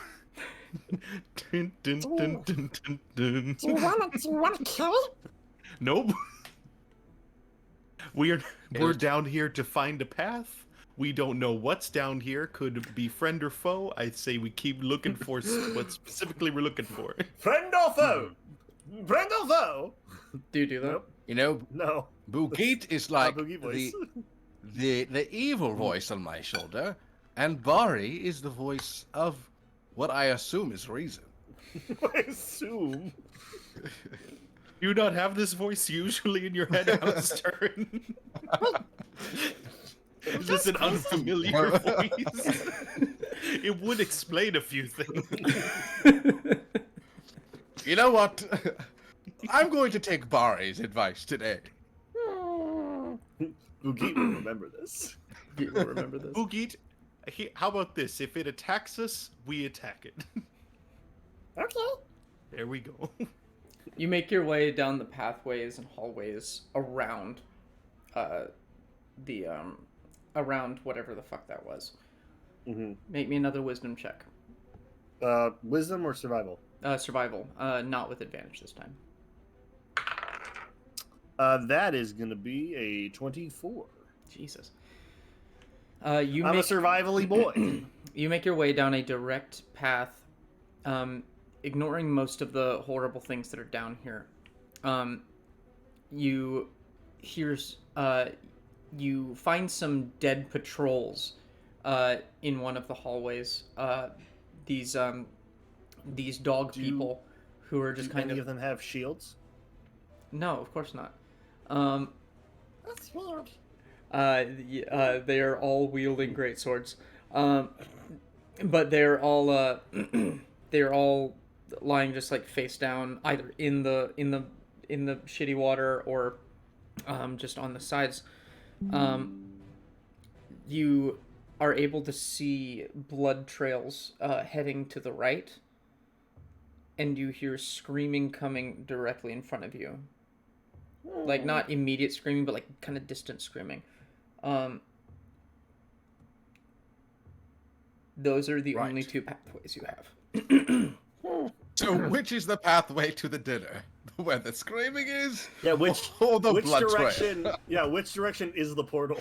Dun, dun, dun, dun, dun, dun. Do we want to kill it? Nope. We're down here to find a path. We don't know what's down here. Could be friend or foe. I'd say we keep looking for what specifically we're looking for. Friend or foe? Friend or foe? Do you do that? Nope. You know, No. Bugit is like Boogie voice. the evil voice on my shoulder, and Bari is the voice of what I assume is reason. I assume. You not have this voice usually in your head, Alistair? Is this an unfamiliar voice? It would explain a few things. You know what? I'm going to take Bari's advice today. Boogie will remember this. You will remember this. Boogie, how about this? If it attacks us, we attack it. Okay. There we go. You make your way down the pathways and hallways around around whatever the fuck that was. Mm-hmm. Make me another wisdom check. Wisdom or survival? Survival. Not with advantage this time. That is going to be a 24. Jesus. I'm a survivally boy. You make your way down a direct path, ignoring most of the horrible things that are down here. You hear, you find some dead patrols in one of the hallways. These dog people who are just Do kind any of... of them have shields? No, of course not. That's weird. They are all wielding great swords, but they're all they're all lying just like face down, either in the shitty water or just on the sides. You are able to see blood trails heading to the right, and you hear screaming coming directly in front of you. Like, not immediate screaming, but like kind of distant screaming. Those are the only two pathways you have. So which is the pathway to the dinner? Where the screaming is? Yeah, which blood direction? trail? Yeah, which direction is the portal?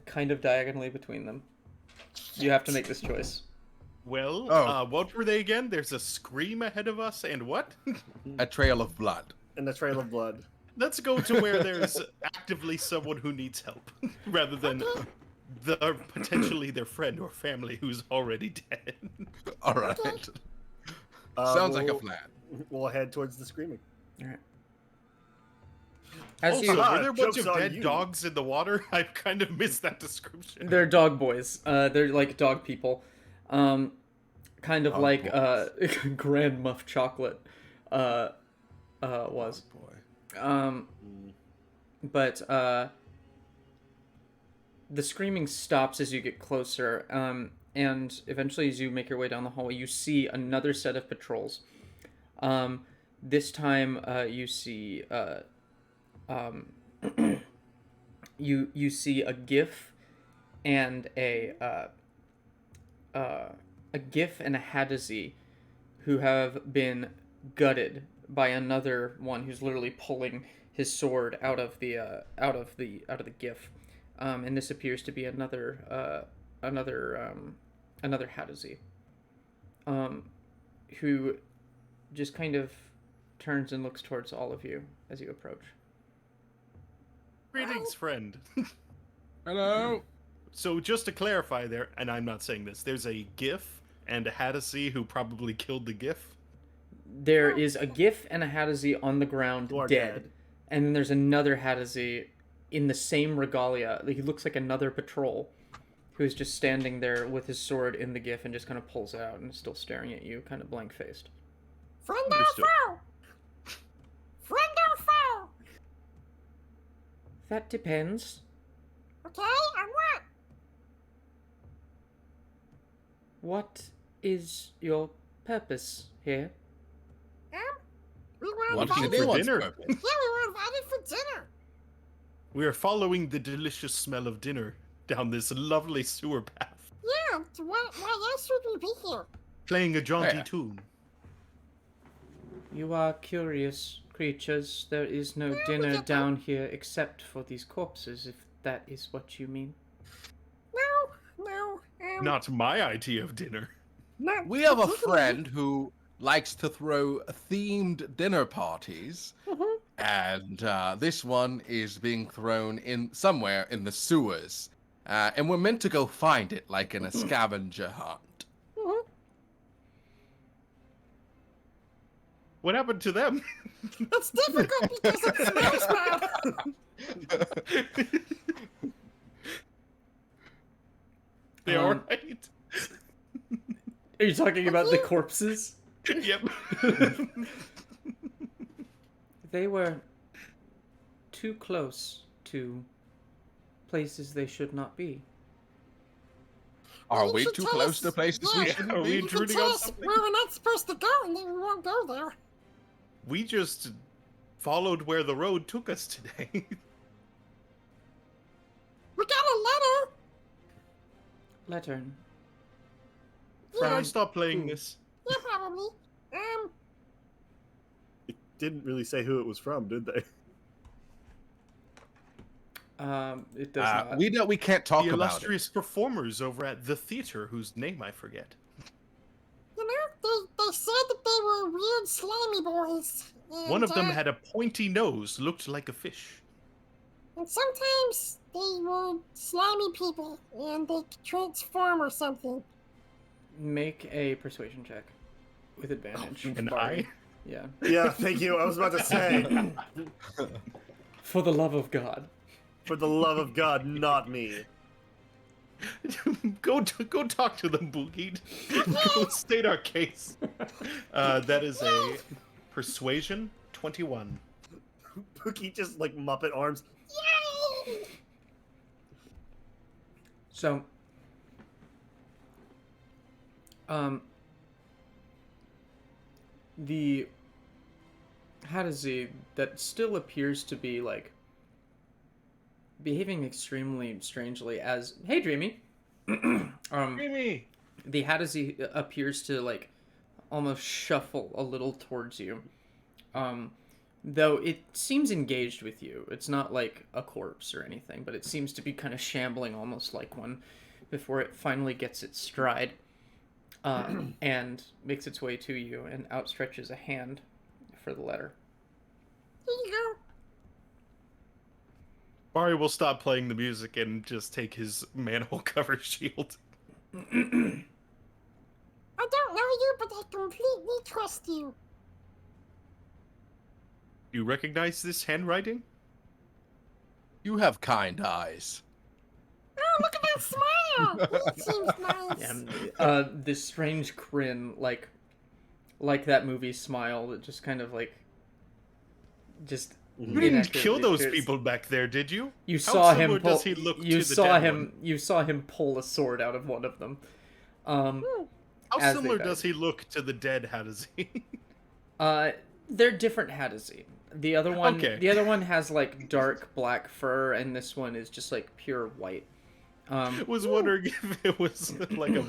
Kind of diagonally between them. You have to make this choice. Well, Oh. what were they again? There's a scream ahead of us, and what? A trail of blood. And the trail of blood. Let's go to where there's actively someone who needs help, rather than potentially their friend or family who's already dead. All right. Sounds like a We'll- plan. We'll head towards the screaming. All right. As Also, you, Ah, were there a bunch joke's of on dead you. dogs in the water? I kind of missed that description. they're dog boys. They're like dog people. Kind of Dog like boys. Grand Muff Chocolate was. Boy. But the screaming stops as you get closer, and eventually, as you make your way down the hallway, you see another set of patrols. This time, you see you see a GIF and a GIF and a Hadizee who have been gutted by another one who's literally pulling his sword out of the GIF, and this appears to be another Hadizee, who just kind of turns and looks towards all of you as you approach. Greetings, friend. Hello. So just to clarify there, and I'm not saying this, there's a GIF and a Hadizee who probably killed the GIF. There is a GIF and a Hadizee on the ground, Who are dead. dead. And then there's another Hadizee in the same regalia. Like, he looks like another patrol who is just standing there with his sword in the GIF and just kind of pulls it out and is still staring at you, kind of blank-faced. Friend or Understood. foe? Friend or foe? That depends. Okay, on what? What is your purpose here? We were What Watching is invited. for anyone's dinner. purpose? Yeah, we were invited for dinner. We are following the delicious smell of dinner down this lovely sewer path, Yeah, so why else would we be here? playing a jaunty Yeah. tune. You are curious creatures. There is no we dinner get down here except for these corpses, if that is what you mean. No, Not my idea of dinner. not We have a particularly. friend who likes to throw themed dinner parties, and this one is being thrown in somewhere in the sewers, and we're meant to go find it, like in a scavenger hunt. What happened to them? It's difficult because it smells bad. They Um, alright? Are you talking about the corpses? Yep. They were too close to places they should not be. Are You we should too tell close us- to places we yeah, shouldn't are we be? You can intruding tell on us something? where we're not supposed to go, and then we won't go there. We just followed where the road took us today. We got a letter. Letter. Can I From stop playing who? this? Yeah, probably. It didn't really say who it was from, did they? It does not. We can't talk The about it. illustrious performers over at the theater, whose name I forget. You know, they said that they were weird, slimy boys. And, One of them had a pointy nose, looked like a fish. And sometimes they were slimy people, and they could transform or something. Make a persuasion check with advantage. And Barry. Yeah. Yeah, thank you. I was about to say, For the love of God. for the love of God, not me. Go talk to them, Boogie. Go state our case. That is a persuasion 21. Pookie just like Muppet arms. Yay! So, the Hadazee that still appears to be like behaving extremely strangely as, hey, Dreamy. Dreamy. The Hadazee appears to like almost shuffle a little towards you. Though it seems engaged with you. It's not like a corpse or anything, but it seems to be kind of shambling almost like one before it finally gets its stride and makes its way to you and outstretches a hand for the letter. Here you go. Barry will stop playing the music and just take his manhole cover shield. I don't know you, but I completely trust you. You recognize this handwriting? You have kind eyes. Oh, look at that smile! It seems nice. And this strange grin, like that movie Smile, that just kind of like, just. You didn't kill inaccurately those appears. people back there, did you? You How saw him similar pull. does he look you to the saw dead him. one? You saw him pull a sword out of one of them. How as they similar died. does he look to the dead Hadazee? They're different Hadazee. The other one, Okay. the other one has like dark black fur, and this one is just like pure white. Was wondering if it was like a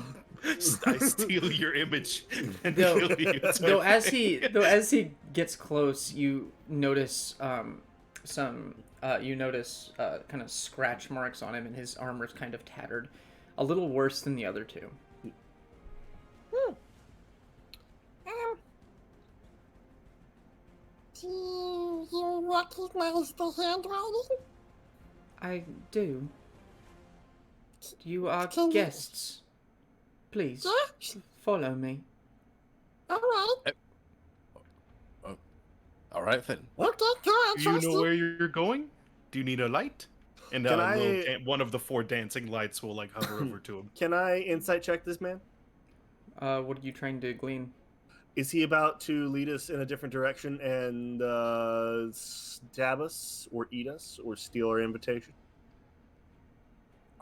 I steal your image and Though, kill you. type though as thing. as he gets close, you notice kind of scratch marks on him, and his armor's kind of tattered, a little worse than the other two. Do you recognize the handwriting? I do. You are Can you- guests. Please Yeah? follow me. Alright. All right then. Okay, cool. I Do you trust know you. where you're going? Do you need a light? And Can I- one of the 4 dancing lights will like hover over to him. Can I insight check this man? What are you trying to glean? Is he about to lead us in a different direction and stab us or eat us or steal our invitation?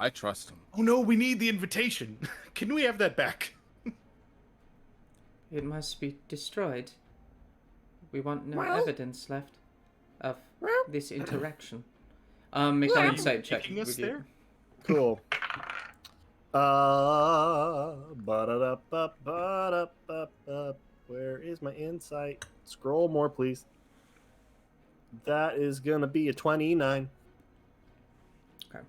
I trust him. Oh no, we need the invitation. Can we have that back? It must be destroyed. We want no Well- evidence left of Well, this interaction. Make Yeah. an insight check. Taking us with you. there? Cool. Ba-da-da-ba-ba-da-ba-ba. Where is my insight? Scroll more, please. That is gonna be a 29. Okay.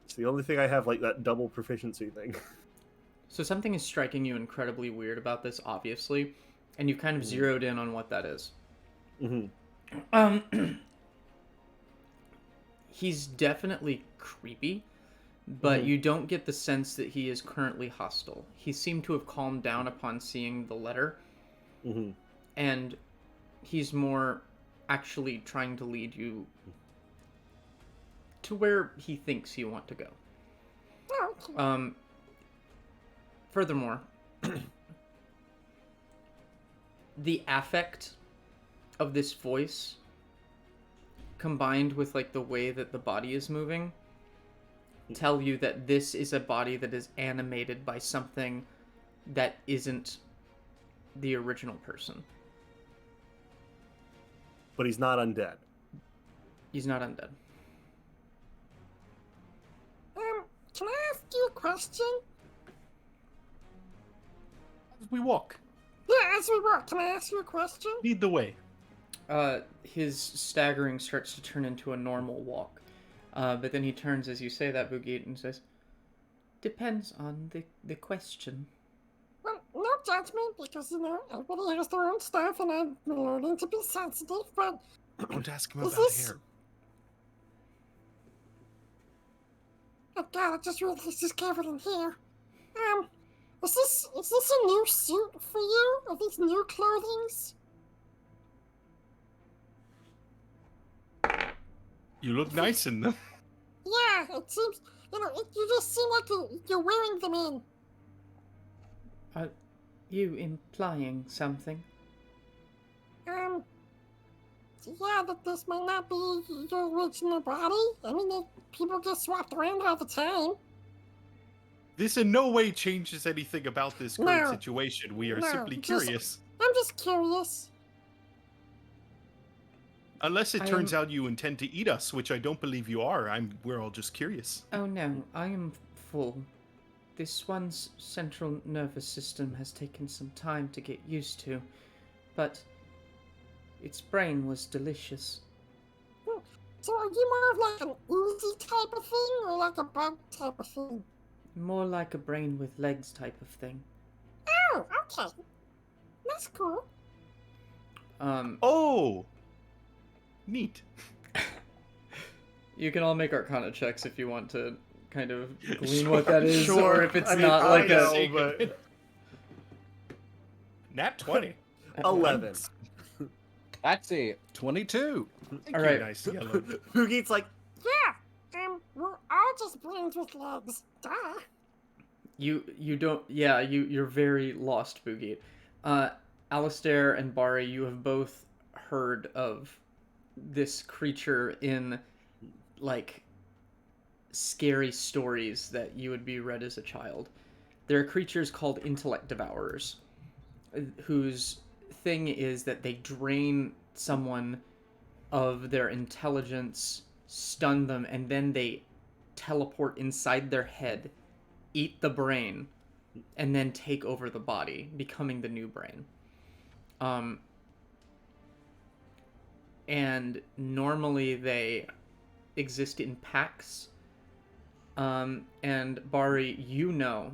It's the only thing I have like that double proficiency thing. So something is striking you incredibly weird about this, obviously, and you've kind of zeroed in on what that is. Mm-hmm. He's definitely creepy, but Mhm. you don't get the sense that he is currently hostile. He seemed to have calmed down upon seeing the letter, Mm-hmm. and he's more actually trying to lead you to where he thinks you want to go. oh, okay. Furthermore, the affect of this voice combined with like the way that the body is moving tell you that this is a body that is animated by something that isn't the original person. But he's not undead. He's not undead. Can I ask you a question? We walk. Yeah, as we walk, can I ask you a question? Lead the way. His staggering starts to turn into a normal walk. But then he turns as you say that, Boogie, and says, "Depends on the question." Well, no judgment, because, everybody has their own stuff, and I'm learning to be sensitive, but Don't ask him Is about this- hair. I gotta just read this is covered in here. Is this a new suit for you? Are these new clothings? You look nice in them. Yeah, it seems, you just seem like you're wearing them in. Are you implying something? Yeah, that this might not be your original body. I mean, people get swapped around all the time. This in no way changes anything about this current No. situation. We are No, simply just- curious. I'm just curious. Unless it I turns am- out you intend to eat us, which I don't believe you are. We're all just curious. Oh no, I am full. This one's central nervous system has taken some time to get used to, but its brain was delicious. So are you more of like an oozy type of thing, or like a bug type of thing? More like a brain with legs type of thing. Oh, okay. That's cool. Oh! Neat. You can all make Arcana checks if you want to kind of glean what that is, Sure. or if it's I mean, not I like know, a. but Nat 20. 11. Let's see. 22. Thank All you, right. nice yellow. Yeah, Boogie's like, we're all just brains with legs. Duh. You don't. Yeah, you're very lost, Boogie. Alistair and Bari, you have both heard of this creature in like scary stories that you would be read as a child. There are creatures called intellect devourers, whose thing is that they drain someone of their intelligence, stun them, and then they teleport inside their head, eat the brain, and then take over the body, becoming the new brain. And normally they exist in packs. And Bari, you know,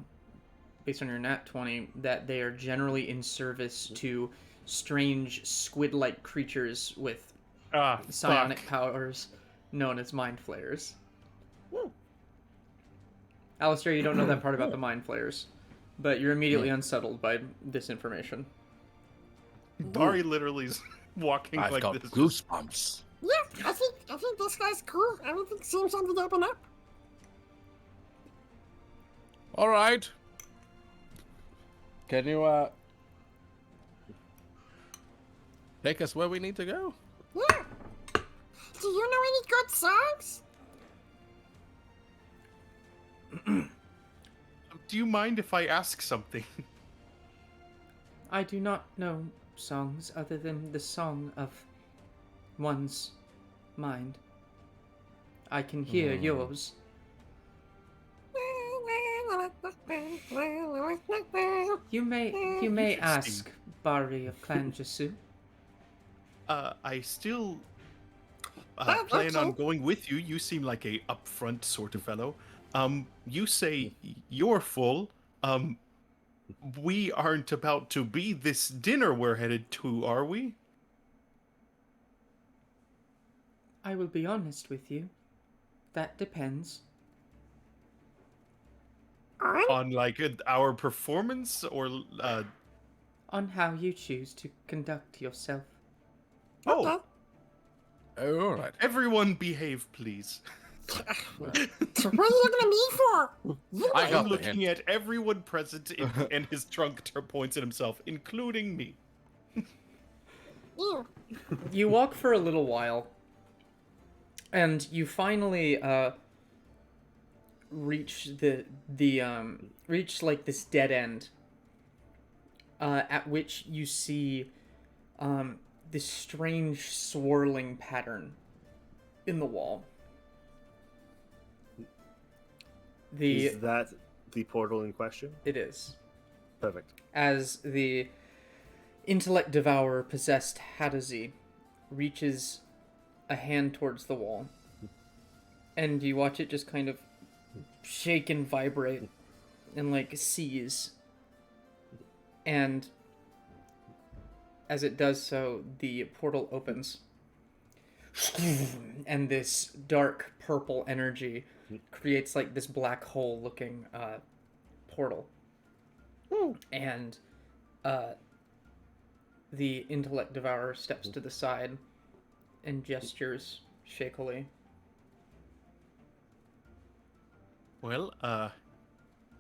based on your nat 20, that they are generally in service to strange squid-like creatures with Ah, psionic fuck. powers known as mind flayers. Alistair, you don't know that part about the mind flayers, but you're immediately unsettled by this information. Bari literally is walking I've like got this. goosebumps. Yeah, I think this guy's cool. Everything seems on the up and up. All right. Can you take us where we need to go? Yeah. Do you know any good songs? Do you mind if I ask something? I do not know songs other than the song of one's mind. I can hear yours. You may ask Bari of Clan Jasu. I still Oh, plan on okay. going with you. You seem like a upfront sort of fellow. You say you're full. We aren't about to be this dinner we're headed to, are we? I will be honest with you. That depends. On like our performance or On how you choose to conduct yourself. oh, Oh, all right. everyone behave, please. What are you looking at me for? You I I'm got the looking at everyone present and his trunk points at himself, including me. Ew. You walk for a little while, and you finally reach reach like this dead end. At which you see this strange swirling pattern in the wall. is that the portal in question? It is. Perfect. As the intellect devourer possessed Hadazi reaches a hand towards the wall, and you watch it just kind of shake and vibrate and like seize. And as it does so, the portal opens, and this dark purple energy creates like this black hole looking portal. And the intellect devourer steps to the side and gestures shakily. Well,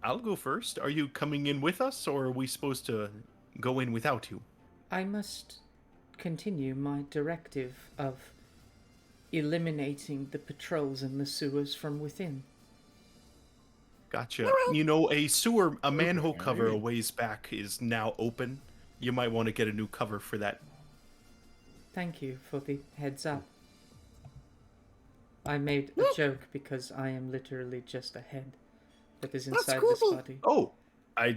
I'll go first. Are you coming in with us, or are we supposed to go in without you? I must continue my directive of eliminating the patrols in the sewers from within. Gotcha. You know, a manhole cover a ways back is now open. You might want to get a new cover for that. Thank you for the heads up. I made a joke because I am literally just a head that is inside this creepy. body. Oh,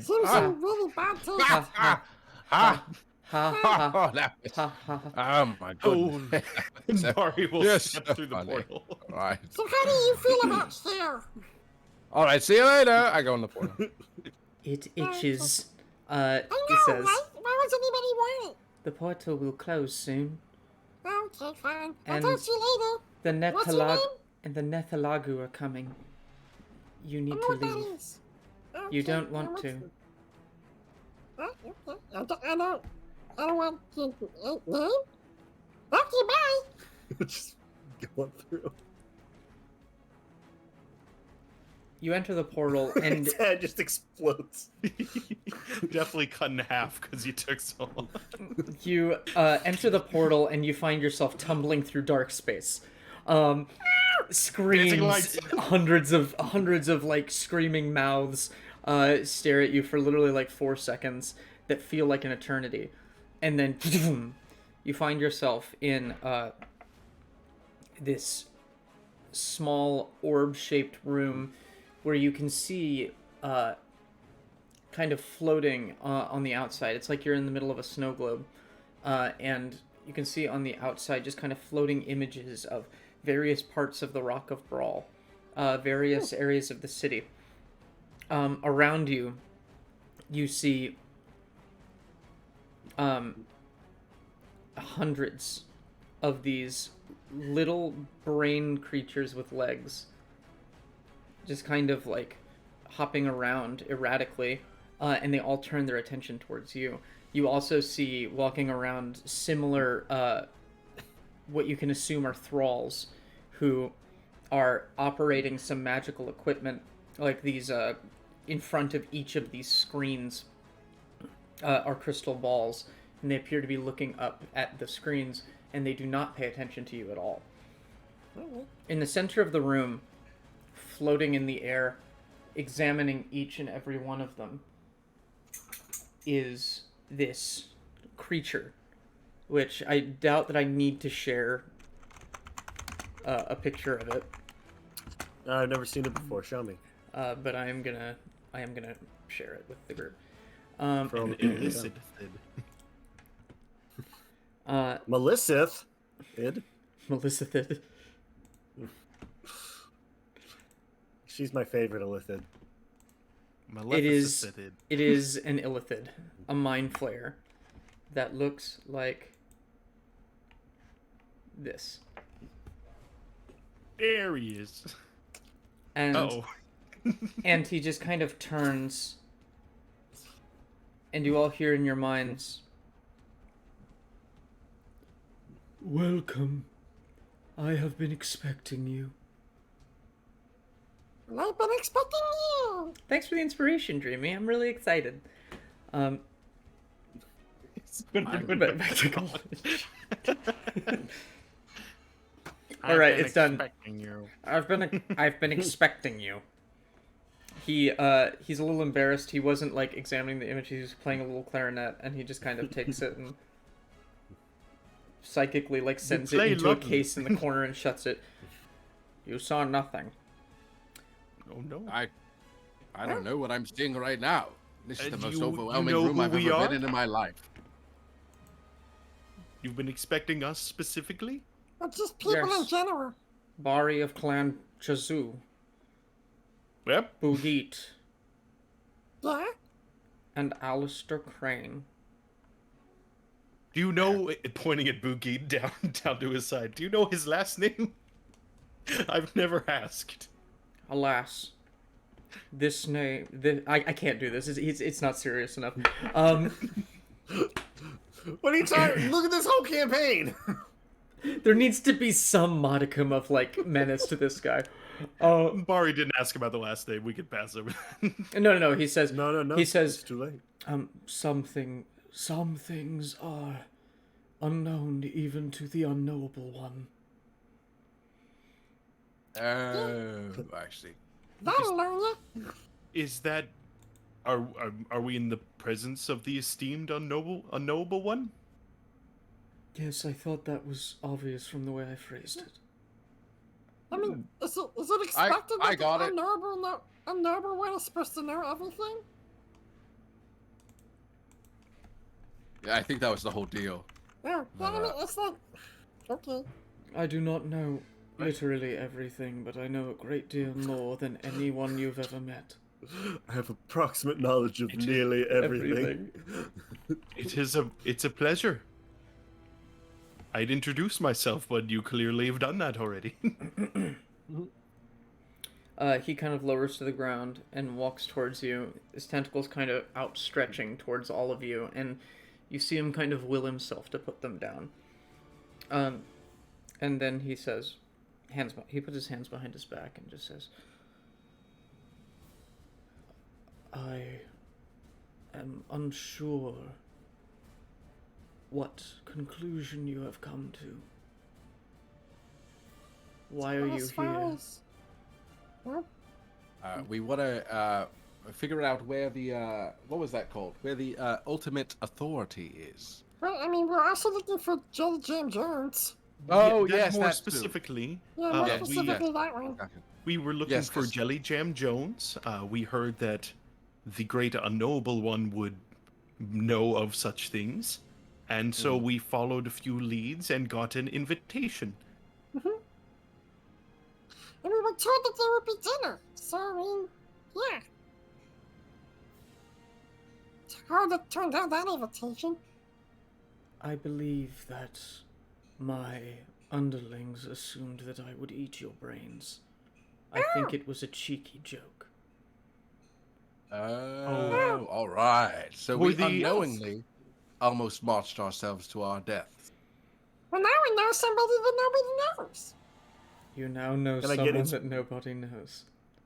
Seems some really bad taste. Ha ha Ha! ha ha Oh, that was... ha ha. Oh my goodness. Barry will Yes, step through the funny. portal. All right. So how do you feel about here? All right. See you later. I go in the portal. It itches. I It know, says right? Why would anybody want the portal will close soon. it? Okay, fine. I'll And- talk to you later. The What's your Nethalag name? and the Nethalagu are coming. You I need know to what that leave. is. You Okay, don't want what's- to. Okay. I don't want your name. Okay, bye. Just going through. You enter the portal and His head just explodes. Definitely cut in half because you took so long. you enter the portal and you find yourself tumbling through dark space. Screams, lights. hundreds of like screaming mouths stare at you for literally like 4 seconds that feel like an eternity, and then you find yourself in this small orb-shaped room where you can see kind of floating on the outside. It's like you're in the middle of a snow globe, and you can see on the outside just kind of floating images of various parts of the Rock of Brawl, various areas of the city. Around you, you see hundreds of these little brain creatures with legs, just kind of like hopping around erratically, and they all turn their attention towards you. You also see walking around similar, what you can assume are thralls, who are operating some magical equipment, like these, in front of each of these screens are crystal balls, and they appear to be looking up at the screens, and they do not pay attention to you at all. In the center of the room, floating in the air, examining each and every one of them, is this creature, which I doubt that I need to share a picture of it, I've never seen it before. Show me. but I am gonna share it with the group. From Illicit. Melissith. Id. Melissa Thid. She's my favorite Illithid. It is Maleficent. it is an illithid, a mind flayer that looks like this. There he is. And Oh. and he just kind of turns, and you all hear in your minds, "Welcome. I have been expecting you." And I've been expecting you. Thanks for the inspiration, Dreamy. I'm really excited. But back to college. All right, it's done. I've been expecting you. He's a little embarrassed. He wasn't like examining the image. He was playing a little clarinet, and he just kind of takes it and psychically like sends it play into a lovely. case in the corner and shuts it. You saw nothing. Oh no. I don't know what I'm seeing right now. This is the Do most you overwhelming know room who I've we ever are? been in my life. You've been expecting us specifically? Or just people in Yes. general. Bari of Clan Chazoo, Yep. Bugit, Yeah? and Alistair Crane. Do you know, pointing at Boogie down to his side, do you know his last name? I've never asked. Alas, this name... I can't do this. It's not serious enough. What are you talking? Look at this whole campaign. There needs to be some modicum of, like, menace to this guy. Bari didn't ask about the last name. We could pass over that. No. He says... No. He says... It's too late. Some things are unknown even to the unknowable one. Actually. That'll learn you. Is that... Are we in the presence of the esteemed unknowable one? Yes, I thought that was obvious from the way I phrased it. I mean, is it expected I that got the it. unknowable one is supposed to know everything? Yeah, I think that was the whole deal. Yeah, I mean, it's like... Okay. I do not know literally everything, but I know a great deal more than anyone you've ever met. I have approximate knowledge of nearly everything. It's a pleasure. I'd introduce myself, but you clearly have done that already. He kind of lowers to the ground and walks towards you, his tentacles kind of outstretching towards all of you, and you see him kind of will himself to put them down. And then he says, he puts his hands behind his back and just says, I am unsure what conclusion you have come to. Why are you As far here? as... Well, We want to figure out where the what was that called? Where the ultimate authority is. well, I mean, we're also looking for Jelly Jam Jones. Oh Yeah, yes, more that's true. specifically. Yeah, more yeah, specifically that one. We were looking Yes, for 'cause- Jelly Jam Jones. We heard that the great unknowable one would know of such things. And so we followed a few leads and got an invitation. And we were told that there would be dinner. So, I mean, yeah. It's hard to turn down that invitation. I believe that my underlings assumed that I would eat your brains. I think it was a cheeky joke. Oh, all right. So Were we the- unknowingly almost marched ourselves to our deaths. Well, now we know somebody that nobody knows. You now know Can I get someone ins- that nobody knows.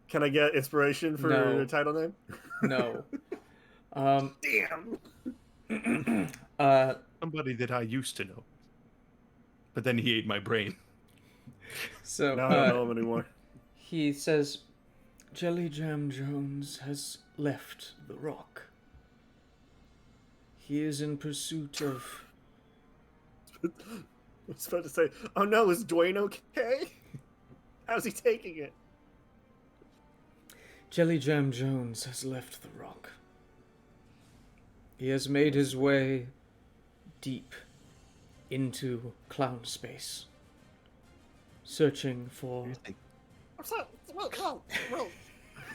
Can I get inspiration for No. your title name? No. Damn. Somebody that I used to know. But then he ate my brain. So Now I don't know him anymore. he says, Jelly Jam Jones has left the rock. He is in pursuit of... I was about to say, oh no, is Dwayne okay? How's he taking it? Jelly Jam Jones has left the rock. He has made his way deep into clown space, searching for... I'm sorry, wait.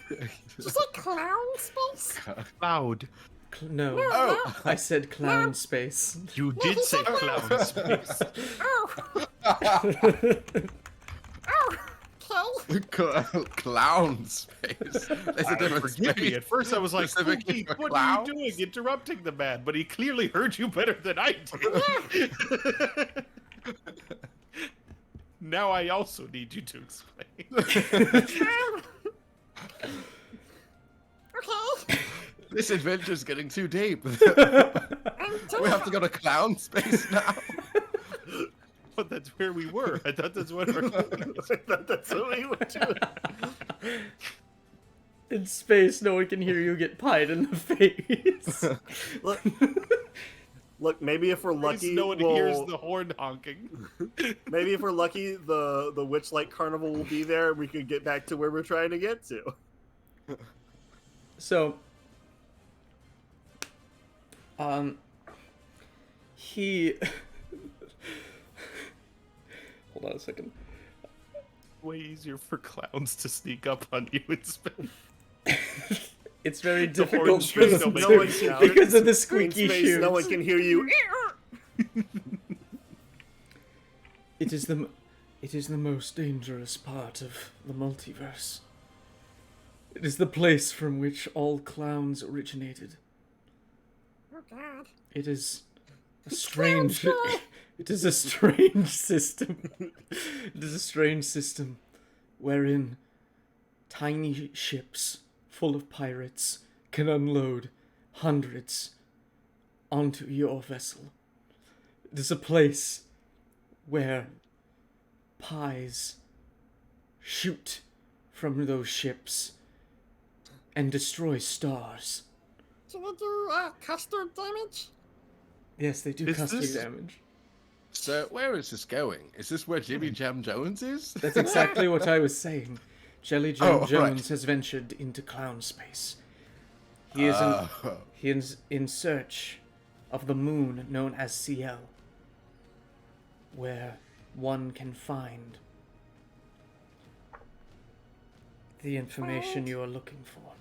Did you say clown space? Cloud. No, Oh, I said clown space. You did say clown space. Oh, okay. clown space. There's a difference. Forgive me. At first I was like, Specifically "Pete, for what are you clowns?" doing interrupting the man? But he clearly heard you better than I did. Now I also need you to explain. Okay. This adventure's getting too deep. I'm We have to go to clown space now. But that's where we were. I thought that's what our That's what we would do. In space, no one can hear you get pied in the face. Look, maybe if we're lucky, no one hears the horn honking. maybe if we're lucky, the Witchlight Carnival will be there, and we can get back to where we're trying to get to. So, he Hold on a second. Way easier for clowns to sneak up on you in space. It's very The difficult horns for just them don't to, make one any can sound. because of the In squeaky space, shoes. no one can hear you. It is the most dangerous part of the multiverse. It is the place from which all clowns originated. Oh God. It is a strange. It is a strange system. It is a strange system wherein tiny ships full of pirates can unload hundreds onto your vessel. It is a place where pies shoot from those ships and destroy stars. Do they do custard damage? Yes, they do Is custard this- damage. So where is this going? Is this where Jimmy Jam Jones is? That's exactly what I was saying. Jelly Jam Oh, right. Jones has ventured into clown space. He is he is in search of the moon known as CL, where one can find the information you are looking for.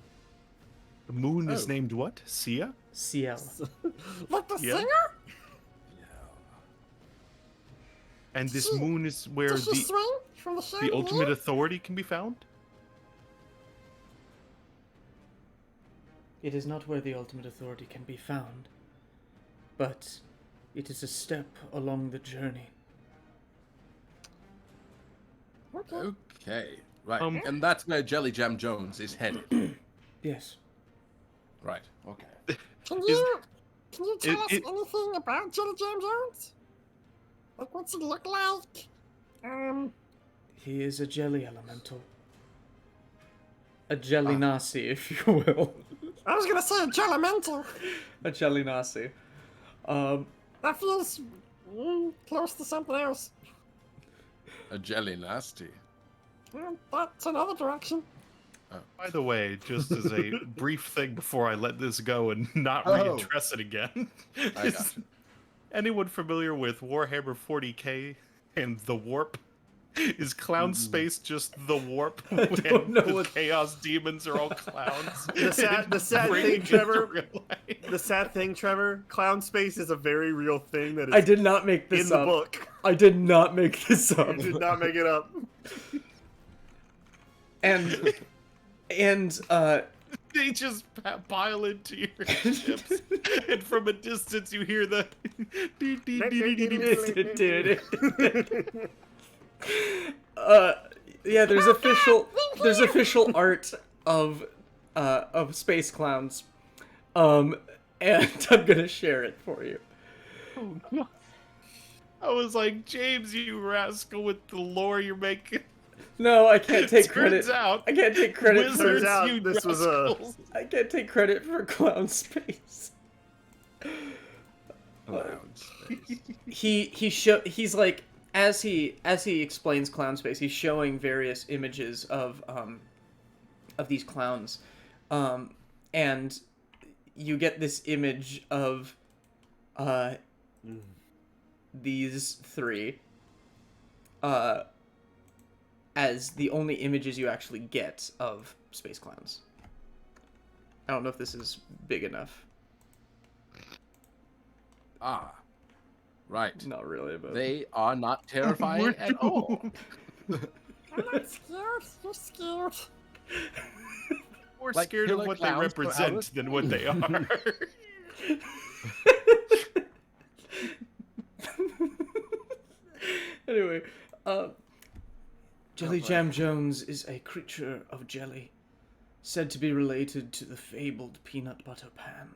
The moon is Oh. named what? Sia? CL. Like the Yeah. singer? And this She- moon is where Does she the swing from the shiny ultimate hair? authority can be found? It is not where the ultimate authority can be found, but it is a step along the journey. Okay. Okay, right. Um, And that's where Jelly Jam Jones is headed. Yes. Right, okay. Can Is- you tell us it- anything about Jelly Jam Jones? Like what's he look like? He is a jelly elemental. A jelly nasi, if you will. I was gonna say a Jellimental. A jelly nasi. That feels close to something else. A jelly nasty. That's another direction. By the way, just as a brief thing before I let this go and not Oh. readdress it again, I is got you. anyone familiar with Warhammer 40k and the Warp? Is Clown Space just the Warp when don't know the what- Chaos Demons are all clowns? The sad Bringing thing, it Trevor. to real life? The sad thing, Trevor, clown space is a very real thing that is I did not make this in the up. book. I did not make this up. You did not make it up. And They just pile into your ships, and from a distance you hear the. yeah, there's official art of space clowns. And I'm gonna share it for you. I was like, James, you rascal with the lore you're making. No, I can't take credit. Turns out, I can't take credit Wizards, Turns out you this was a- rascals. I can't take credit for clown space. Clown space. He's like as he explains clown space, he's showing various images of these clowns, and you get this image of these three as the only images you actually get of space clowns. I don't know if this is big enough. Ah, right. Not really, but They are not terrifying at all. I'm not scared. You're scared. More Like scared of killer what they clowns for represent Alice? than what they are. Anyway, Jelly Jam Jones is a creature of jelly, said to be related to the fabled peanut butter pan.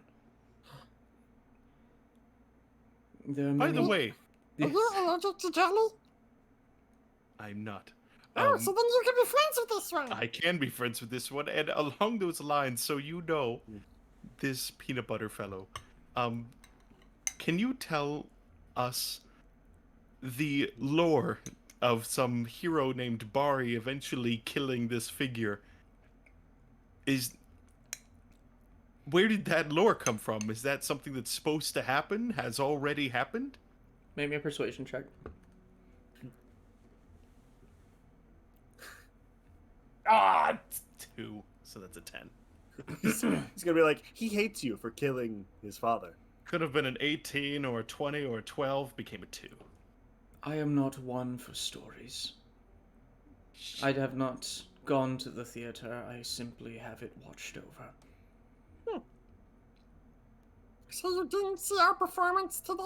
There are By many... the way, Are you allergic to jelly? I'm not. Oh, so then you can be friends with this one. I can be friends with this one, and along those lines, so you know, this peanut butter fellow, can you tell us the lore of some hero named Bari eventually killing this figure? Where did that lore come from? Is that something that's supposed to happen? Has already happened? Make me a persuasion check. Ah, 2. So that's a 10. He's gonna be like, he hates you for killing his father. Could have been an 18 or a 20 or a 12. Became a 2. I am not one for stories. I have not gone to the theater. I simply have it watched over. So you didn't see our performance today?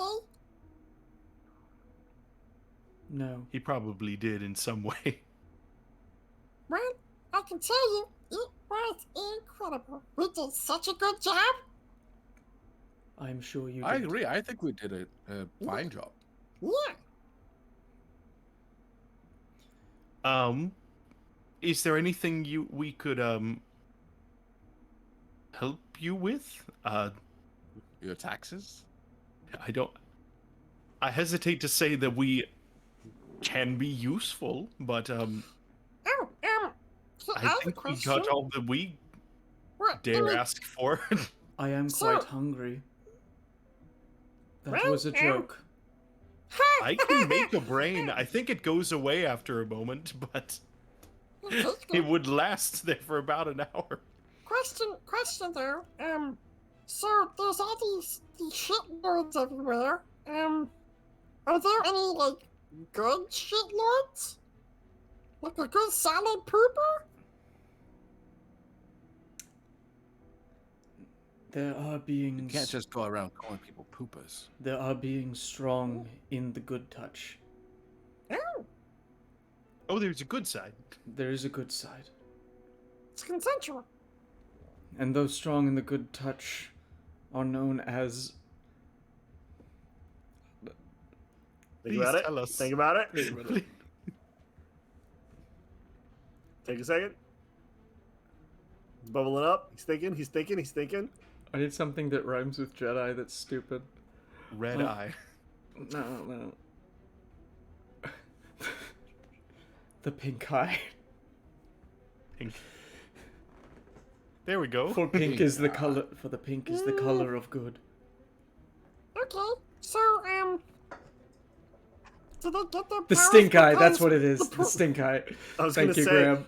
No. He probably did in some way. Well, I can tell you, it was incredible. We did such a good job. I'm sure you did. I agree. I think we did a fine job. Yeah. Is there anything we could help you with? Your taxes? I hesitate to say that we can be useful, but Oh, so I have a think we question. got all that we What, dare ask for. I am So- quite hungry. That Well, was a joke. I can make a brain. I think it goes away after a moment, but it would last there for about an hour. Question though. So there's all these shitlords everywhere. Are there any like good shitlords? Like a good solid pooper? There are You beings. can't just go around calling people poopers. There are beings strong in the good touch. Oh, Oh, there's a good side. There is a good side. it's consensual. And those strong in the good touch are known as. Think about it. tell us. Think about it. Take a second. Bubble it up. He's thinking. I need something that rhymes with Jedi that's stupid. Red Oh. eye. No. The pink eye. Pink. There we go. For pink is the color. For the pink is the color of good. Okay, so did they get their The powers stink eye. That's because what it is. the The poop- stink eye. I was Thank gonna you, say, Graham.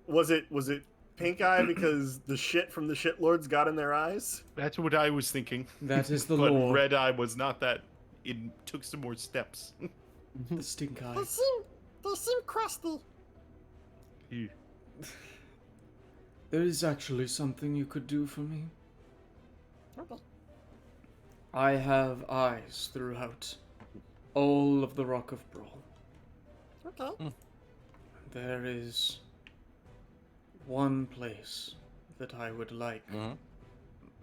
was it pink eye because the shit from the shitlords got in their eyes? That's what I was thinking. That is the But lore. red eye was not that. It took some more steps. The stink eye. They seem crusty. There is actually something you could do for me. Okay. I have eyes throughout all of the Rock of Brawl. Okay. There is one place that I would like Mm-hmm.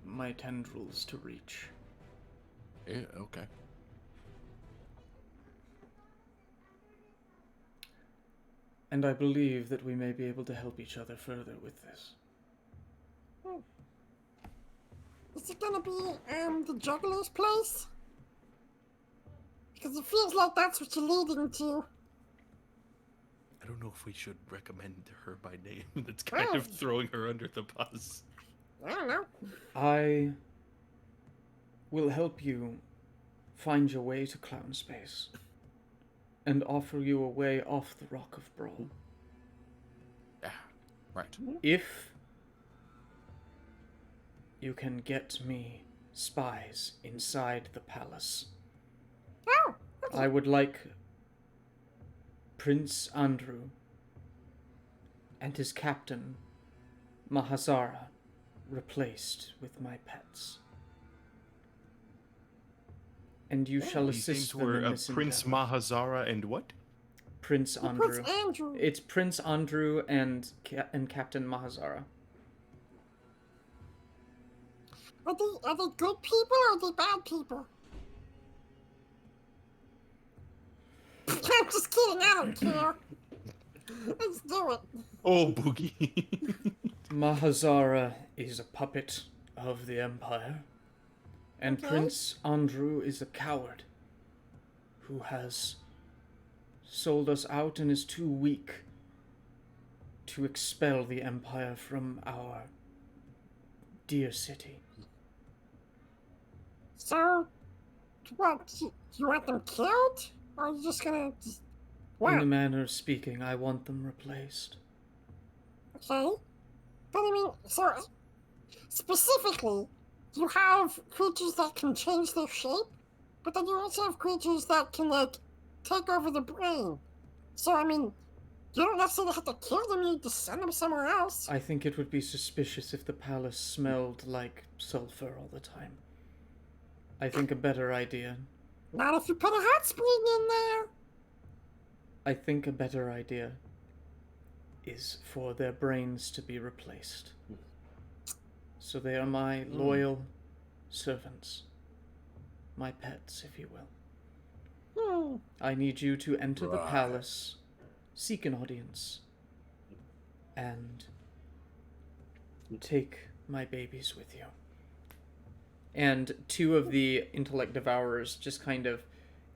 my tendrils to reach. Yeah, okay. And I believe that we may be able to help each other further with this. Is it gonna be the juggler's place? Because it feels like that's what you're leading to. I don't know if we should recommend her by name. That's kind of throwing her under the bus. I don't know. I will help you find your way to Clown Space and offer you a way off the Rock of Brawl. Yeah, right. If you can get me spies inside the palace, Oh, I would like Prince Andrew and his captain, Mahazara, replaced with my pets. And you shall These assist names them were in this Prince endeavor. Mahazara and what? Prince Andrew. Prince Andrew. It's Prince Andrew and Captain Mahazara. Are they good people or are they bad people? I'm just kidding, I don't care. Let's do it. Oh, Boogie. Mahazara is a puppet of the Empire, and Okay. Prince Andrew is a coward who has sold us out and is too weak to expel the Empire from our dear city. So, what, you want them killed? Or are you just gonna... In a What? manner of speaking, I want them replaced. Okay. But I mean, so specifically, you have creatures that can change their shape, but then you also have creatures that can, like, take over the brain. So, I mean, you don't necessarily have to kill them, you just send them somewhere else. I think it would be suspicious if the palace smelled like sulfur all the time. I think a better idea. Not if you put a hot spring in there. I think a better idea is for their brains to be replaced. So they are my loyal servants. My pets, if you will. I need you to enter the palace, seek an audience, and take my babies with you. And two of the intellect devourers just kind of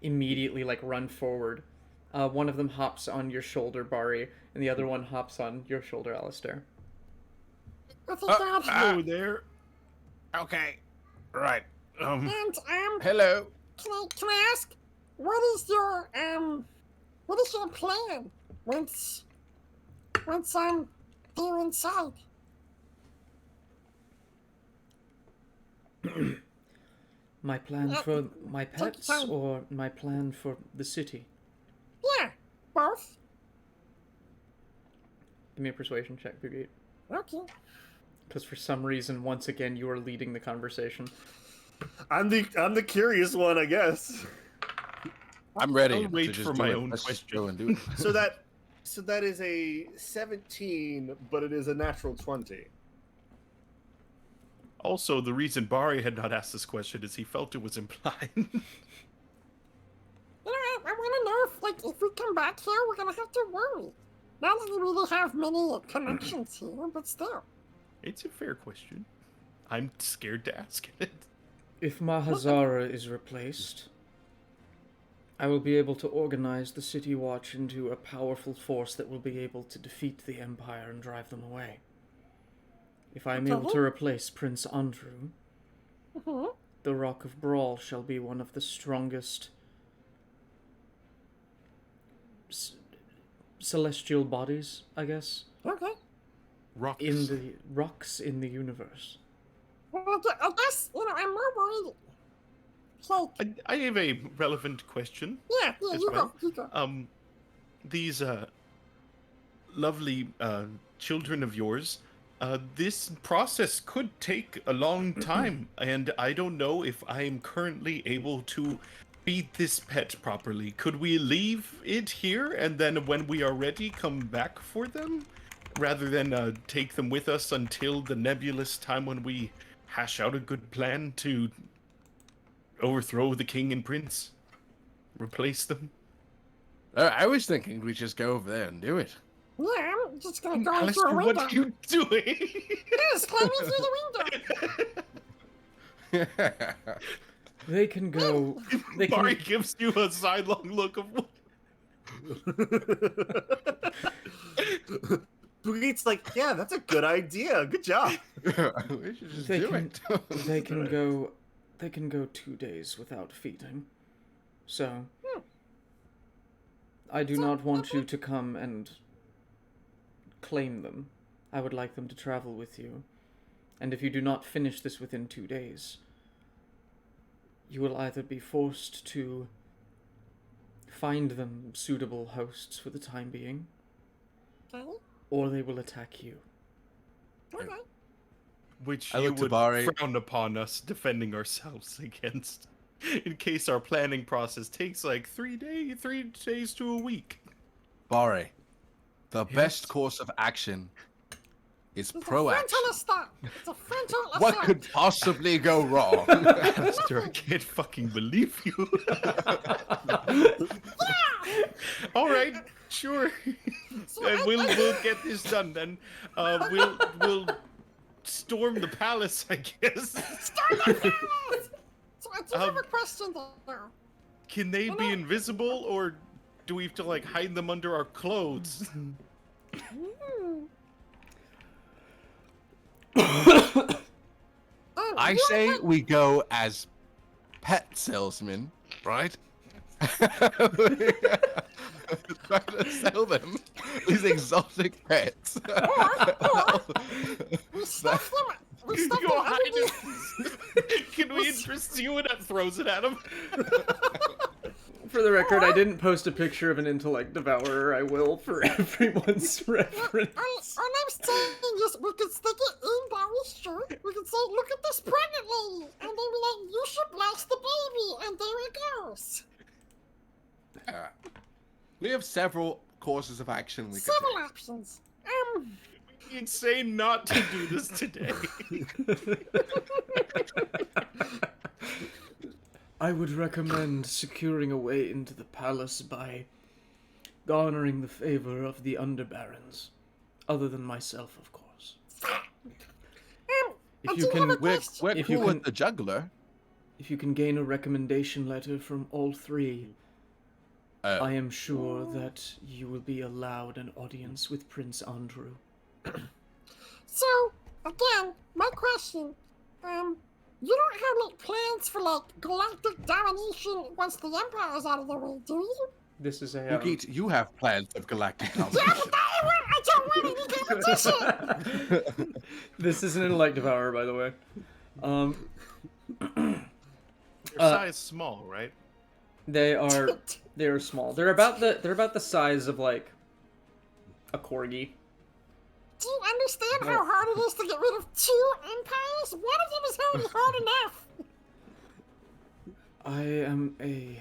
immediately like run forward. One of them hops on your shoulder, Bari, and the other one hops on your shoulder, Alistair. Oh, thank God. Hello there. Okay. Right. And, Hello. can I ask, what is your plan once they're inside? My plan for my pets or my plan for the city? Yeah, both. Give me a persuasion check, Bugate. Okay. Because for some reason, once again, you are leading the conversation. I'm the curious one, I guess. I'm ready I'll to wait just for do my it. own Let's just question. go and do it. So that is a 17, but it is a natural 20. Also, the reason Bari had not asked this question is he felt it was implied. You know, I want to know if, like, if we come back here, we're gonna have to worry. Not that we really have many connections here, but still. It's a fair question. I'm scared to ask it. If Mahazara is replaced, I will be able to organize the City Watch into a powerful force that will be able to defeat the Empire and drive them away. If I am able to replace Prince Andrew, the Rock of Brawl shall be one of the strongest celestial bodies, I guess, Okay. Rocks. in the rocks in the universe. Well, I guess, you know, I'm more worried. Like, I have a relevant question. yeah, as you well. go, you go. These lovely children of yours, this process could take a long time, and I don't know if I am currently able to feed this pet properly. Could we leave it here, and then when we are ready, come back for them? Rather than take them with us until the nebulous time when we hash out a good plan to overthrow the king and prince? Replace them? I was thinking we just go over there and do it. Yeah, I'm just gonna go Alistair, through a window. what are you doing? Yes, climbing through the window. They can go. They Mari can. gives you a sidelong look of what? Bugate's like, yeah, that's a good idea. Good job. We should just They do can. it. They can go. They can go 2 days without feeding. So. I do not want you to come and claim them. I would like them to travel with you. And if you do not finish this within 2 days, you will either be forced to find them suitable hosts for the time being, Okay, or they will attack you. okay. Which I you look to would Bari. frown upon us defending ourselves against, in case our planning process takes like 3 days to a week. Bari, the Yes? best course of action is It's a proaction. frontal assault. It's a frontal assault. What could possibly go wrong? Alistair, I can't fucking believe you. All right, sure. We'll get this done then. We'll storm the palace, I guess. Start the palace! So I do have a question though. Can they be invisible, or do we have to like hide them under our clothes? I say we go as pet salesmen, right? Trying to sell them these exotic pets. We stuff them. We stuff them Your underneath. Highness, can we interest you? And that throws it at him. For the record, I didn't post a picture of an intellect devourer. I will for everyone's reference. All I'm saying is we could stick it in Barry's shirt. We could say, "Look at this pregnant lady," and then be like, "You should bless the baby," and there it goes. We have several courses of action we could Several take. options. Insane not to do this today. I would recommend securing a way into the palace by garnering the favor of the underbarons, other than myself, of course. I If do you have a can, question. We're If cool you with can- the juggler. if you can gain a recommendation letter from all three, I am sure that you will be allowed an audience with Prince Andrew. So, again, my question, you don't have like plans for like galactic domination once the Empire's out of the way, do you? This is a Boogie, you have plans of galactic Yeah, domination. but I don't want any competition. This is an intellect devourer, by the way. Your size small, right? They are small. They're about the size of like a corgi. Do you understand how hard it is to get rid of 2 empires? One of them is already hard enough. I am a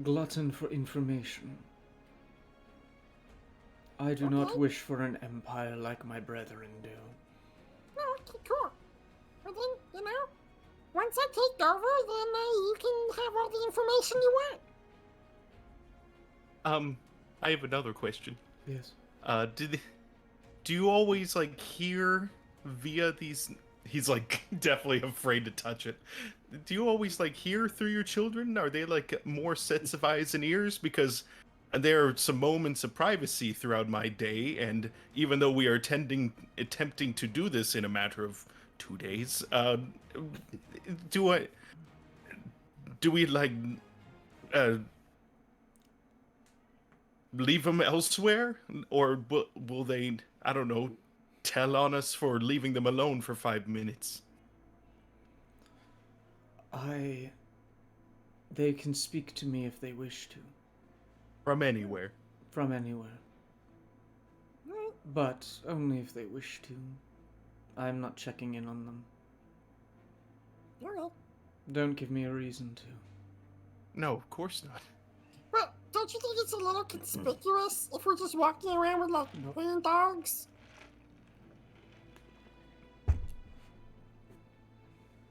glutton for information. I do not Okay. wish for an empire like my brethren do. Oh, okay, cool. Well then, you know, once I take over, then you can have all the information you want. I have another question. Yes. Do you always like hear via these? He's like definitely afraid to touch it. Do you always like hear through your children? Are they like more sets of eyes and ears? Because there are some moments of privacy throughout my day, and even though we are attempting to do this in a matter of 2 days, do we like leave them elsewhere, or will they, I don't know, tell on us for leaving them alone for 5 minutes? They can speak to me if they wish to, From anywhere. from anywhere. But only if they wish to. I'm not checking in on them. Alright. Don't give me a reason to. No, of course not. Well, don't you think it's a little conspicuous if we're just walking around with like green dogs?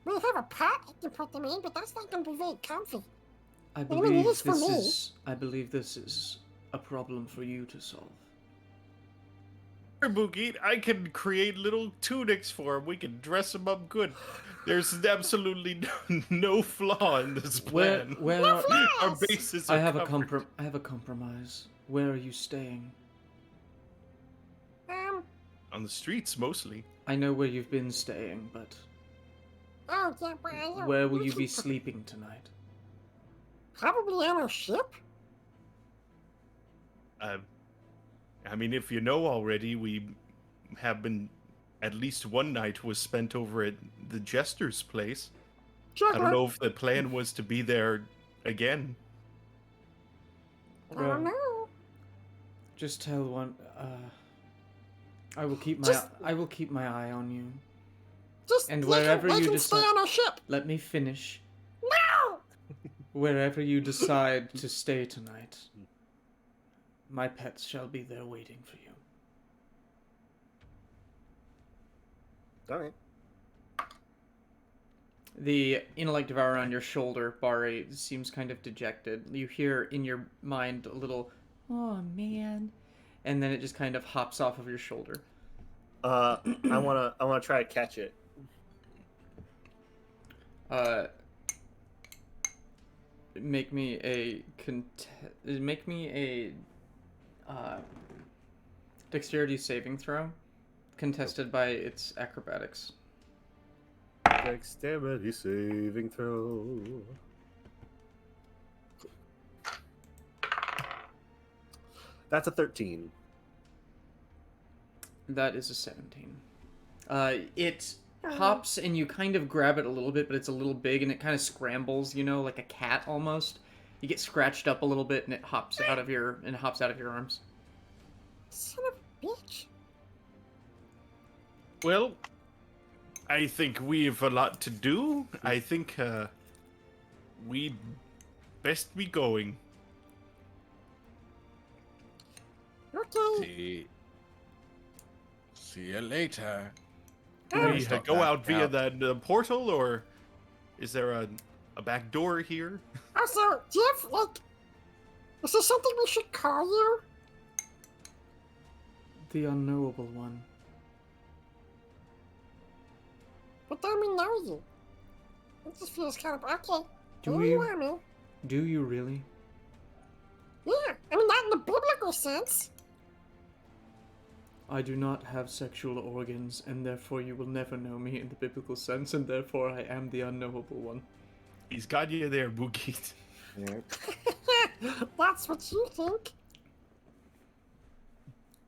We have a pot I can put them in, but that's not going to be very comfy. I Well, I mean, it believe is for me. I believe this is a problem for you to solve. Boogie, I can create little tunics for him. We can dress him up good. There's absolutely no flaw in this plan. Where Our bases are I have a covered. compromise. Where are you staying? On the streets, mostly. I know where you've been staying, but Oh, yeah, but I don't. where will you can be put- sleeping tonight? Probably on a ship. I mean, if you know already, we have been. At least one night was spent over at the Jester's place. I Juggler. don't know if the plan was to be there again. I don't know. Just tell one. I will keep Just- my eye on you. Just And let wherever him, let you him stay decide- on a ship. Let me finish. No! Wherever you decide to stay tonight, my pets shall be there waiting for you. Alright. The intellect devourer on your shoulder, Bari, seems kind of dejected. You hear in your mind a little, "Oh man," and then it just kind of hops off of your shoulder. I wanna try to catch it. Make me a dexterity saving throw, contested by its acrobatics. Dexterity saving throw. That's a 13. That is a 17. It hops and you kind of grab it a little bit, but it's a little big and it kind of scrambles, like a cat almost. You get scratched up a little bit and it hops out of your arms. Son of a bitch. Well, I think we've a lot to do. I think we best be going. Okay. See you later. We Stop go that out via out. the portal, or is there a back door here? Also, do you have, like... Is there something we should call you? The unknowable one. But then we know you. It just feels kind of... Okay. Do Here you we? are, man. Do you really? Yeah, I mean, not in the biblical sense. I do not have sexual organs, and therefore you will never know me in the biblical sense, and therefore I am the unknowable one. He's got you there, Boogie. That's what you think.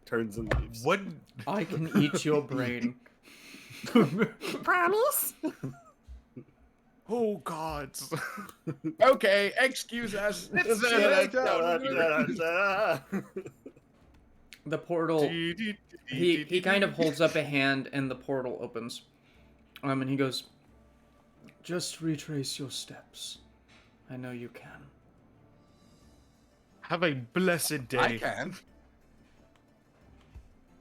Turns and leaves. What? I can eat your brain. Promise? Oh gods! Okay, excuse us. The portal, he kind of holds up a hand and the portal opens. And he goes, just retrace your steps. I know you can. Have a blessed day. I can.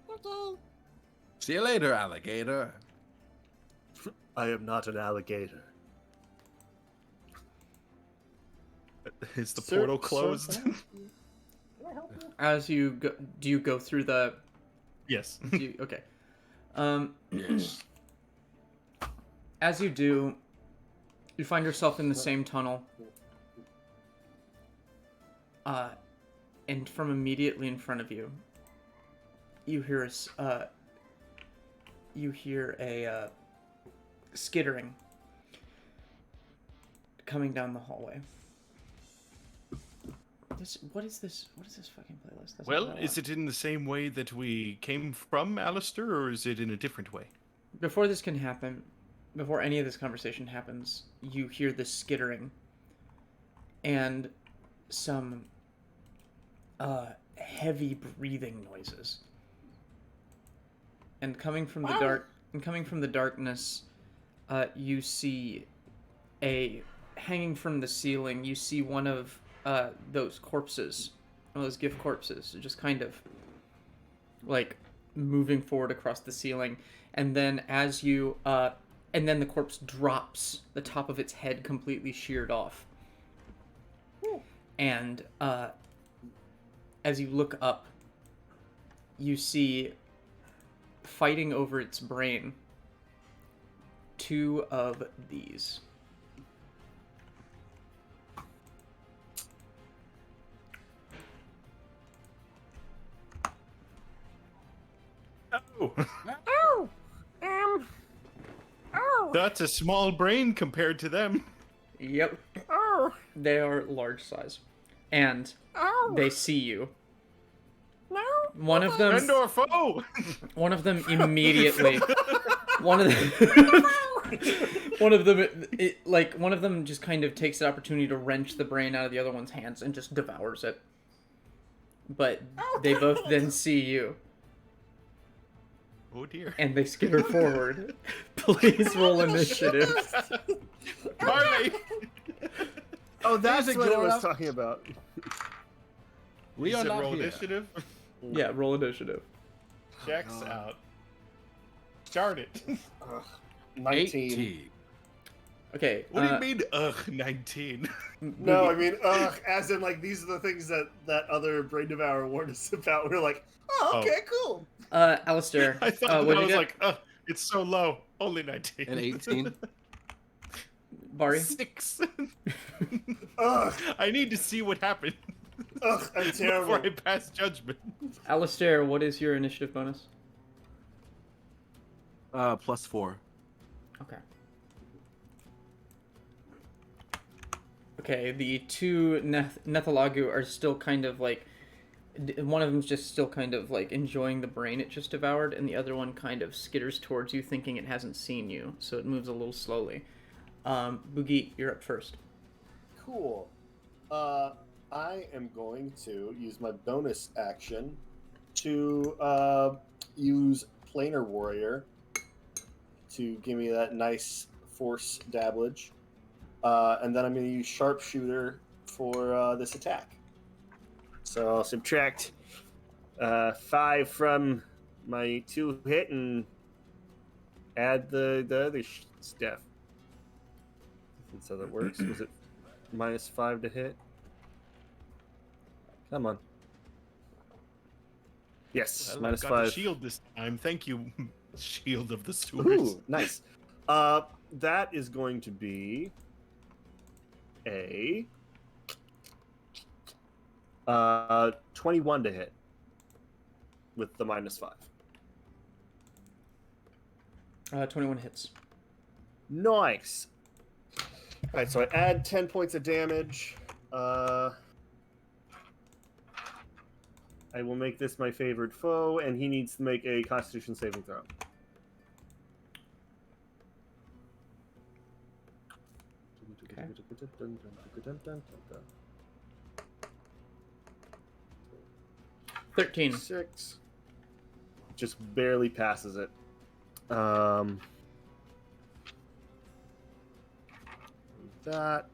Okay. See you later, alligator. I am not an alligator. Is the Sir- portal sir, closed? sir? As you go, do you go through the? Yes. Okay. Yes. As you do, you find yourself in the same tunnel. And from immediately in front of you, you hear a skittering coming down the hallway. What is this fucking playlist? That's Well, is it in the same way that we came from, Alistair, or is it in a different way? Before this can happen, before any of this conversation happens, you hear this skittering and some heavy breathing noises. And coming from the darkness, you see hanging from the ceiling, you see one of those corpses, those gift corpses, just kind of like moving forward across the ceiling, and then and then the corpse drops, the top of its head completely sheared off. And as you look up, you see, fighting over its brain, two of these. Oh, Oh! Oh! that's a small brain compared to them. Yep, Oh! they are large size, and Oh! they see you. No? One of Friend them, or foe? one of them immediately. One of them, one of them just kind of takes the opportunity to wrench the brain out of the other one's hands and just devours it. But they both then see you, Oh dear. and they skitter forward. Please roll initiative. Marley! Oh, that's Music what it going was up. talking about. We You are said not roll here. initiative. Yeah, roll initiative. Checks God. out. Start it. 19. 18. Okay. What do you mean, 19? No, I mean, as in, like, these are the things that other Brain Devourer warned us about. We're like, oh, okay, cool. Alistair, I thought what I did was you like, it's so low. Only 19. An 18. Bari? 6. Ugh, I need to see what happened ugh, I'm terrible. before I pass judgment. Alistair, what is your initiative bonus? +4. Okay. Okay, the two Nethalagu are still kind of like One of them's just still kind of like enjoying the brain it just devoured, and the other one kind of skitters towards you, thinking it hasn't seen you, so it moves a little slowly. Boogie, you're up first. Cool. I am going to use my bonus action to use Planar Warrior to give me that nice force dabblage. And then I'm going to use Sharpshooter for this attack. So I'll subtract 5 from my 2 hit and add the other stuff. That's how that works. Was it -5 to hit? Come on. Yes, Well, I've got -5. the shield this time. Thank you, Shield of the Sewers. Ooh, nice. That is going to be a 21 to hit with the -5. 21 hits. Nice. All right, so I add 10 points of damage. I will make this my favored foe, and he needs to make a Constitution saving throw. Okay. 13. 6. Just barely passes it. That,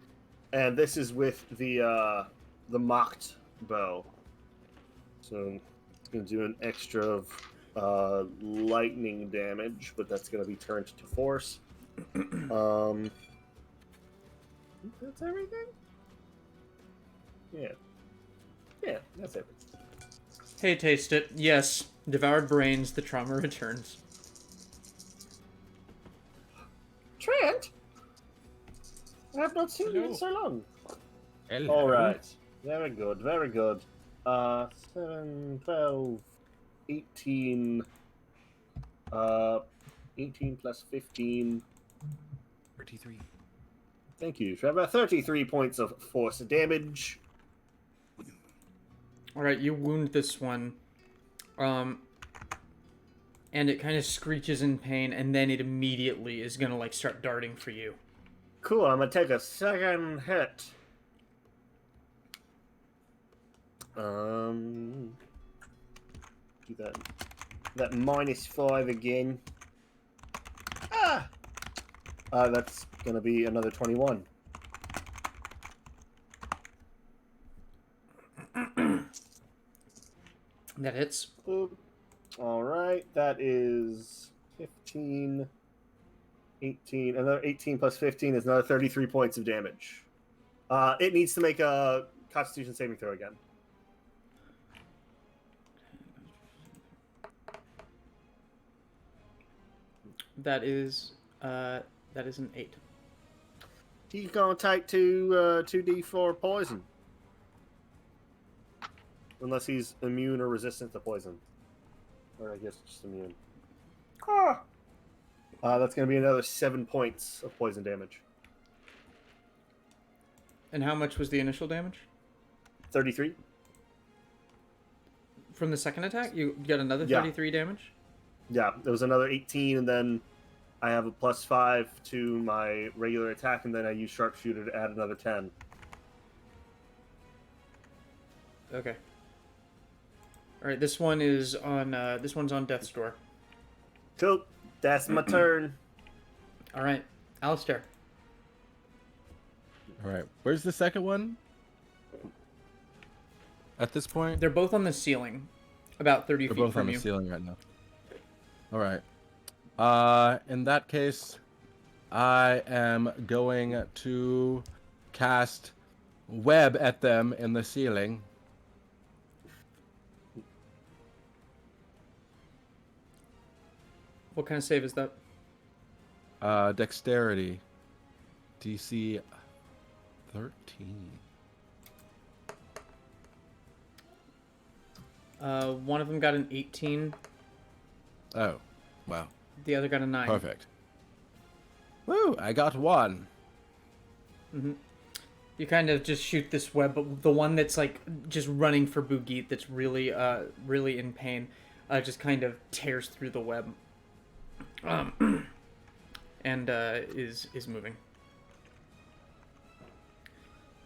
and this is with the mocked bow. So it's going to do an extra of lightning damage, but that's going to be turned to force. That's everything? Yeah. Yeah, that's everything. Hey, taste it. Yes, devoured brains, the trauma returns. Trent? I have not seen you in Hello. so long. Hello. All right. Very good, very good. 7, 12, 18. 18 plus 15. 33. Thank you, Trevor. 33 points of force damage. Alright, you wound this one. And it kind of screeches in pain, and then it immediately is gonna, like, start darting for you. Cool, I'm gonna take a second hit. Do that -5 again. That's gonna be another 21. That hits. Boop. All right, that is 15, 18. Another 18 plus 15 is another 33 points of damage. It needs to make a Constitution saving throw again. That is an 8. He's gonna take 2d4 poison, unless he's immune or resistant to poison, or I guess just immune. That's gonna be another 7 points of poison damage. And how much was the initial damage? 33. From the second attack, you got another Yeah. 33 damage? Yeah, there was another 18, and then I have a +5 to my regular attack, and then I use Sharpshooter to add another 10. Okay. Alright, this one's on death's door. Cool. That's my turn. Alright, Alistair. All right. Where's the second one? At this point, They're both on the ceiling, about 30 they're feet both from on the you. ceiling right now. All right. In that case, I am going to cast web at them in the ceiling. What kind of save is that? Dexterity. DC 13. One of them got an 18, Oh, wow. the other got a 9. Perfect. Woo! I got one. Mm-hmm. You kind of just shoot this web, but the one that's like just running for Bugit, that's really really in pain, just kind of tears through the web, and is moving.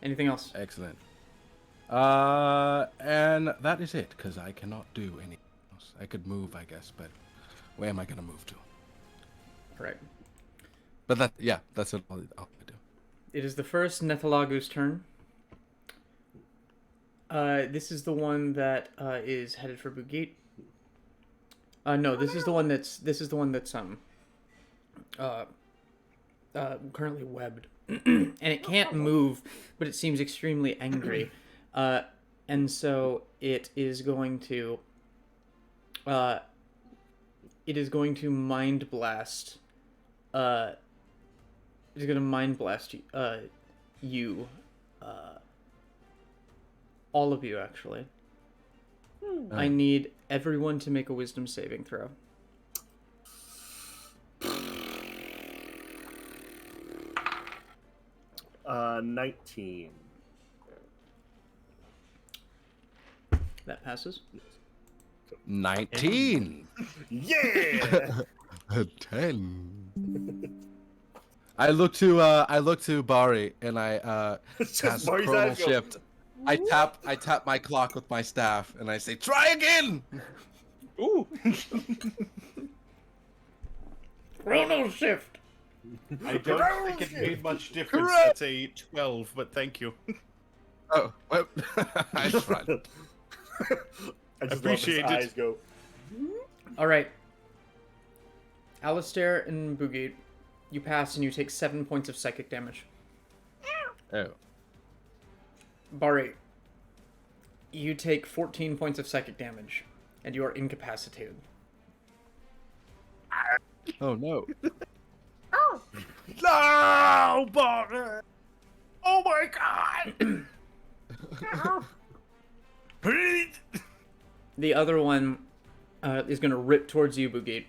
Anything else? Excellent. And that is it, because I cannot do anything else. I could move, I guess, but where am I gonna move to? Right. But that's it. I'll do. It is the first Nethalagu's turn. This is the one that is headed for Bugit. No, this is the one that's currently webbed, and it can't move, but it seems extremely angry, and so it is going to mind blast. It's gonna mind blast you, all of you actually. I need everyone to make a wisdom saving throw. 19. That passes. 19. Yeah. 10. I look to Bari and I It's cast just Mari's Chronal eyes go, Shift. I tap my clock with my staff and I say, "Try again." Ooh. Chronal Shift. I don't think it made much difference. That's a 12, but thank you. Oh, well, I tried. I just Appreciate love it. his eyes go. All right. Alistair and Bugit, you pass and you take 7 points of psychic damage. Oh. Bari, you take 14 points of psychic damage, and you are incapacitated. Oh no. No, Barry! Oh my God! Breathe! The other one is going to rip towards you, Bugit,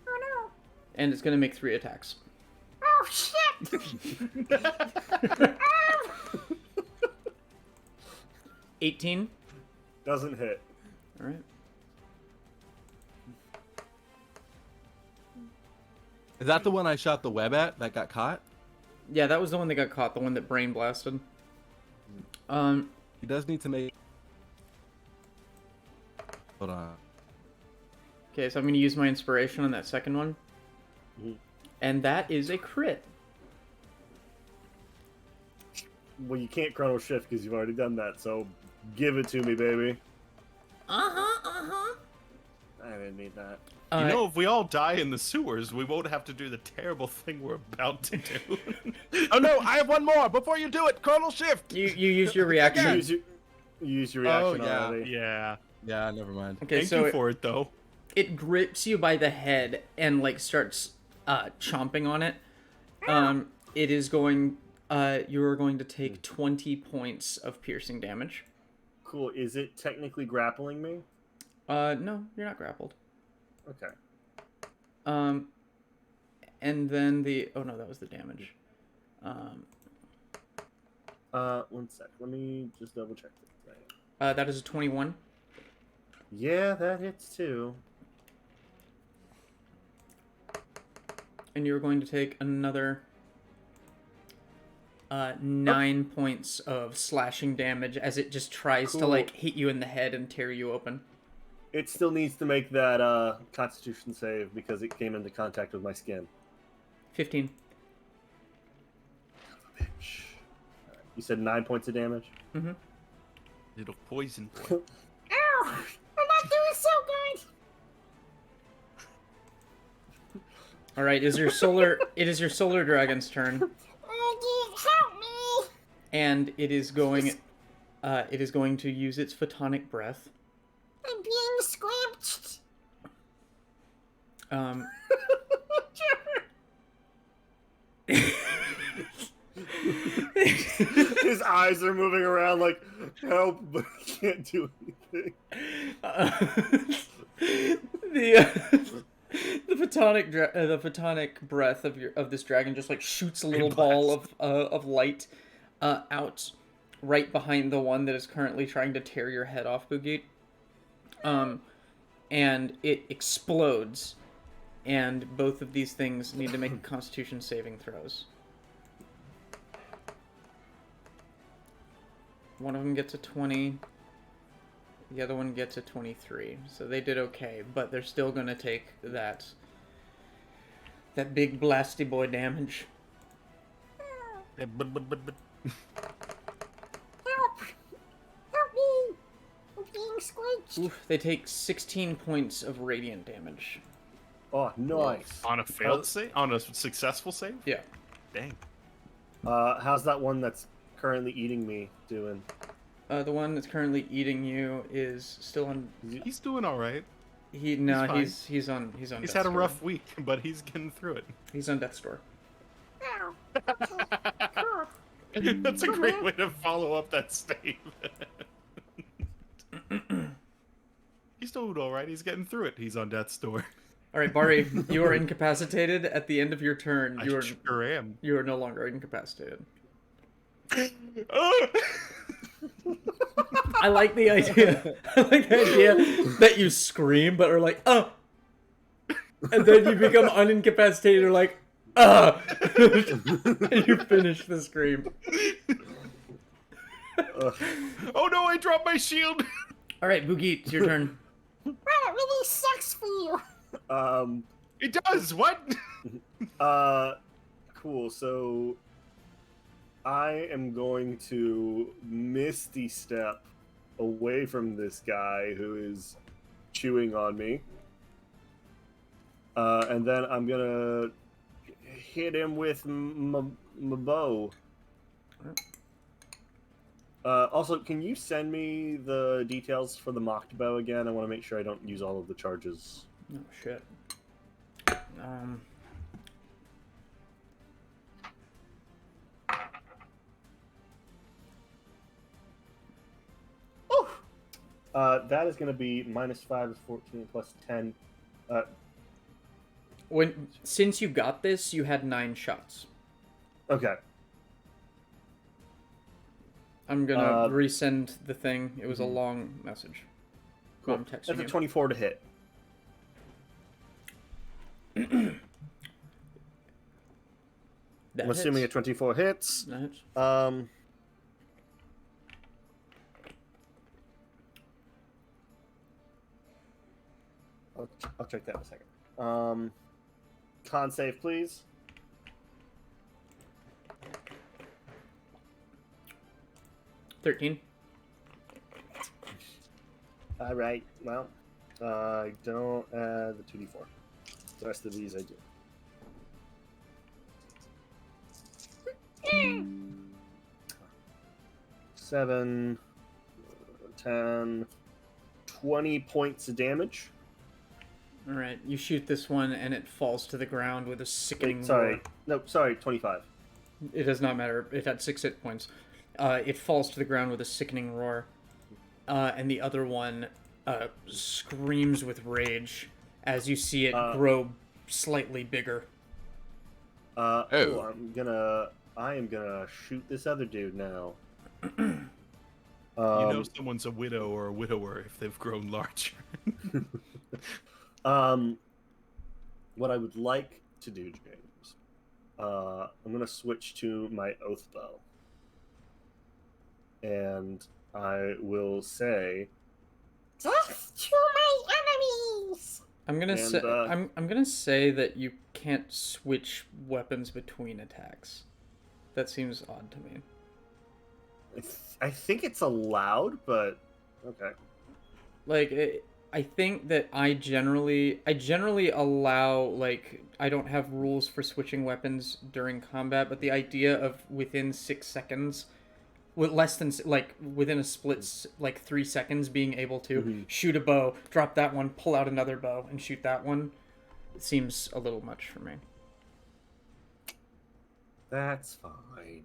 Oh no. and it's going to make 3 attacks. Oh shit! 18. Doesn't hit. All right. Is that the one I shot the web at that got caught? Yeah, that was the one that got caught, the one that brain blasted. He does need to make. Hold on. Okay, so I'm going to use my inspiration on that second one. Mhm. And that is a crit. Well, you can't chrono shift because you've already done that, so give it to me, baby. Uh-huh. I didn't need that. You know, if we all die in the sewers, we won't have to do the terrible thing we're about to do. Oh no! I have one more. Before you do it, Chronal Shift. you use your You reaction. use your reaction Oh, yeah. already. Yeah. Yeah, never mind. Okay, Thank so you it, for it, though. it grips you by the head and like starts chomping on it. It is going. You are going to take 20 points of piercing damage. Cool. Is it technically grappling me? No, you're not grappled. Okay. And then the that was the damage. 1 sec. Let me just double check this. That is a 21. Yeah, that hits too. And you're going to take another 9 points of slashing damage as it just tries to Cool. like hit you in the head and tear you open. It still needs to make that Constitution save because it came into contact with my skin. 15. Bitch. You said 9 points of damage? Mm-hmm. Little poison boy. Ow! I'm not doing so good. All right, it is your solar dragon's turn, Oh, dude, help me! and it is going to use its photonic breath. I'm being squelched. His eyes are moving around like, help, but I can't do anything. The photonic breath of this dragon just like shoots a little ball of light out right behind the one that is currently trying to tear your head off, Boogie. And it explodes, and both of these things need to make Constitution saving throws. One of them gets a 20. The other one gets a 23. So they did okay, but they're still going to take that big blasty boy damage. But. Help! Help me! I'm being squished. Oof, they take 16 points of radiant damage. Oh, nice. On a failed save? On a successful save? Yeah. Dang. How's that one that's currently eating me doing? The one that's currently eating you is still on. He's doing all right. He's on. He's Death's had a Door. rough week, but he's getting through it. He's on Death's Door. Ow. Okay. Cool. That's a great way to follow up that save. He's doing all right. He's getting through it. He's on death's door. All right, Bari, you are incapacitated. At the end of your turn, I you are sure am. you are no longer incapacitated. Oh! I like the idea. I like the idea that you scream, but are like, oh, and then you become unincapacitated, or like, and you finish the scream. Oh no! I dropped my shield. All right, Boogie, it's your turn. Well, it really sucks for you. It does. What? Cool. So I am going to Misty Step away from this guy who is chewing on me. And then I'm gonna hit him with my bow. Also, can you send me the details for the mocked bow again? I want to make sure I don't use all of the charges. Oh shit. That is going to be -5 is 14 plus 10. Since you got this, you had 9 shots. Okay. I'm gonna resend the thing. It was a Mhm. long message. Cool. I'm texting That's a you. 24 to hit. That I'm assuming a hits. 24 hits. That hits. I'll check that in a second. Con save, please. $13. All right. Well, I don't add the 2d4. The rest of these I do. Seven, 10, 20 points of damage. All right, you shoot this one, and it falls to the ground with a sickening Wait, sorry. roar. No, sorry, 25. It does not matter. It had 6 hit points. It falls to the ground with a sickening roar, and the other one screams with rage as you see it grow slightly bigger. Cool. I am gonna shoot this other dude now. You know someone's a widow or a widower if they've grown larger. What I would like to do, James, I'm gonna switch to my oath bow, and I will say, Death to my enemies! I'm gonna And, say I'm gonna say that you can't switch weapons between attacks. That seems odd to me. I think it's allowed, but okay. Like I think that I generally allow, like, I don't have rules for switching weapons during combat, but the idea of within 6 seconds, with less than, like, within a split, like 3 seconds, being able to shoot a bow, drop that one, pull out another bow, and shoot that one, it seems a little much for me. That's fine.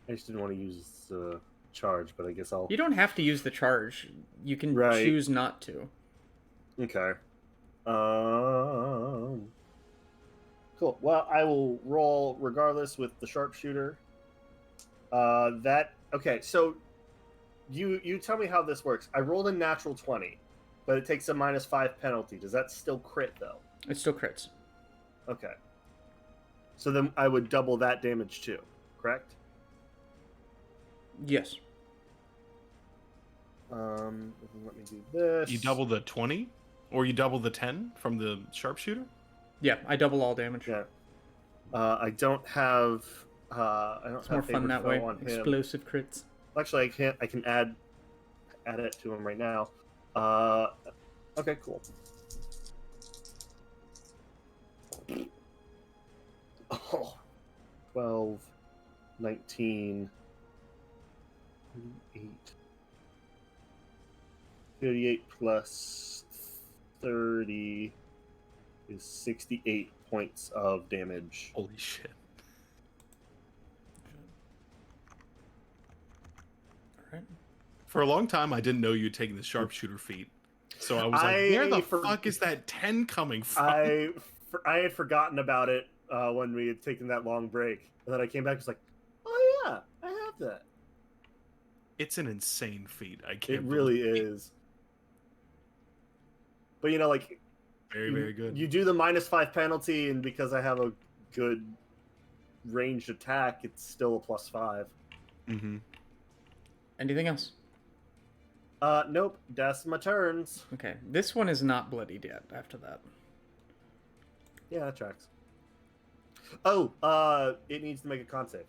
I just didn't want to use the charge, but I guess I'll. You don't have to use the charge. You can Right. choose not to. Okay. Cool. Well, I will roll regardless with the sharpshooter. Okay, so you tell me how this works. I rolled a natural 20, but it takes a -5 penalty. Does that still crit though? It still crits. Okay. So then I would double that damage too, correct? Yes. Let me do this. You double the 20, or you double the 10 from the sharpshooter. Yeah, I double all damage. Yeah. I don't have. I don't It's have more fun favorite that foe way. on him. Explosive crits. Actually, I can't. I can add it to him right now. Okay, cool. Oh, 12, 19, 8, 38 plus 30 is 68 points of damage. Holy shit! All right. For a long time, I didn't know you'd taken the sharpshooter feat, so I was like, I "Where the for- fuck is that 10 coming from?" I had forgotten about it when we had taken that long break, and then I came back and was like, "Oh yeah, I have that." It's an insane feat. I It can't. really believe is. But you know, like Very, very good. You do the -5 penalty, and because I have a good ranged attack, it's still a +5. Mm-hmm. Anything else? Nope. That's my turns. Okay. This one is not bloodied yet. After that. Yeah, that tracks. Oh, it needs to make a con save.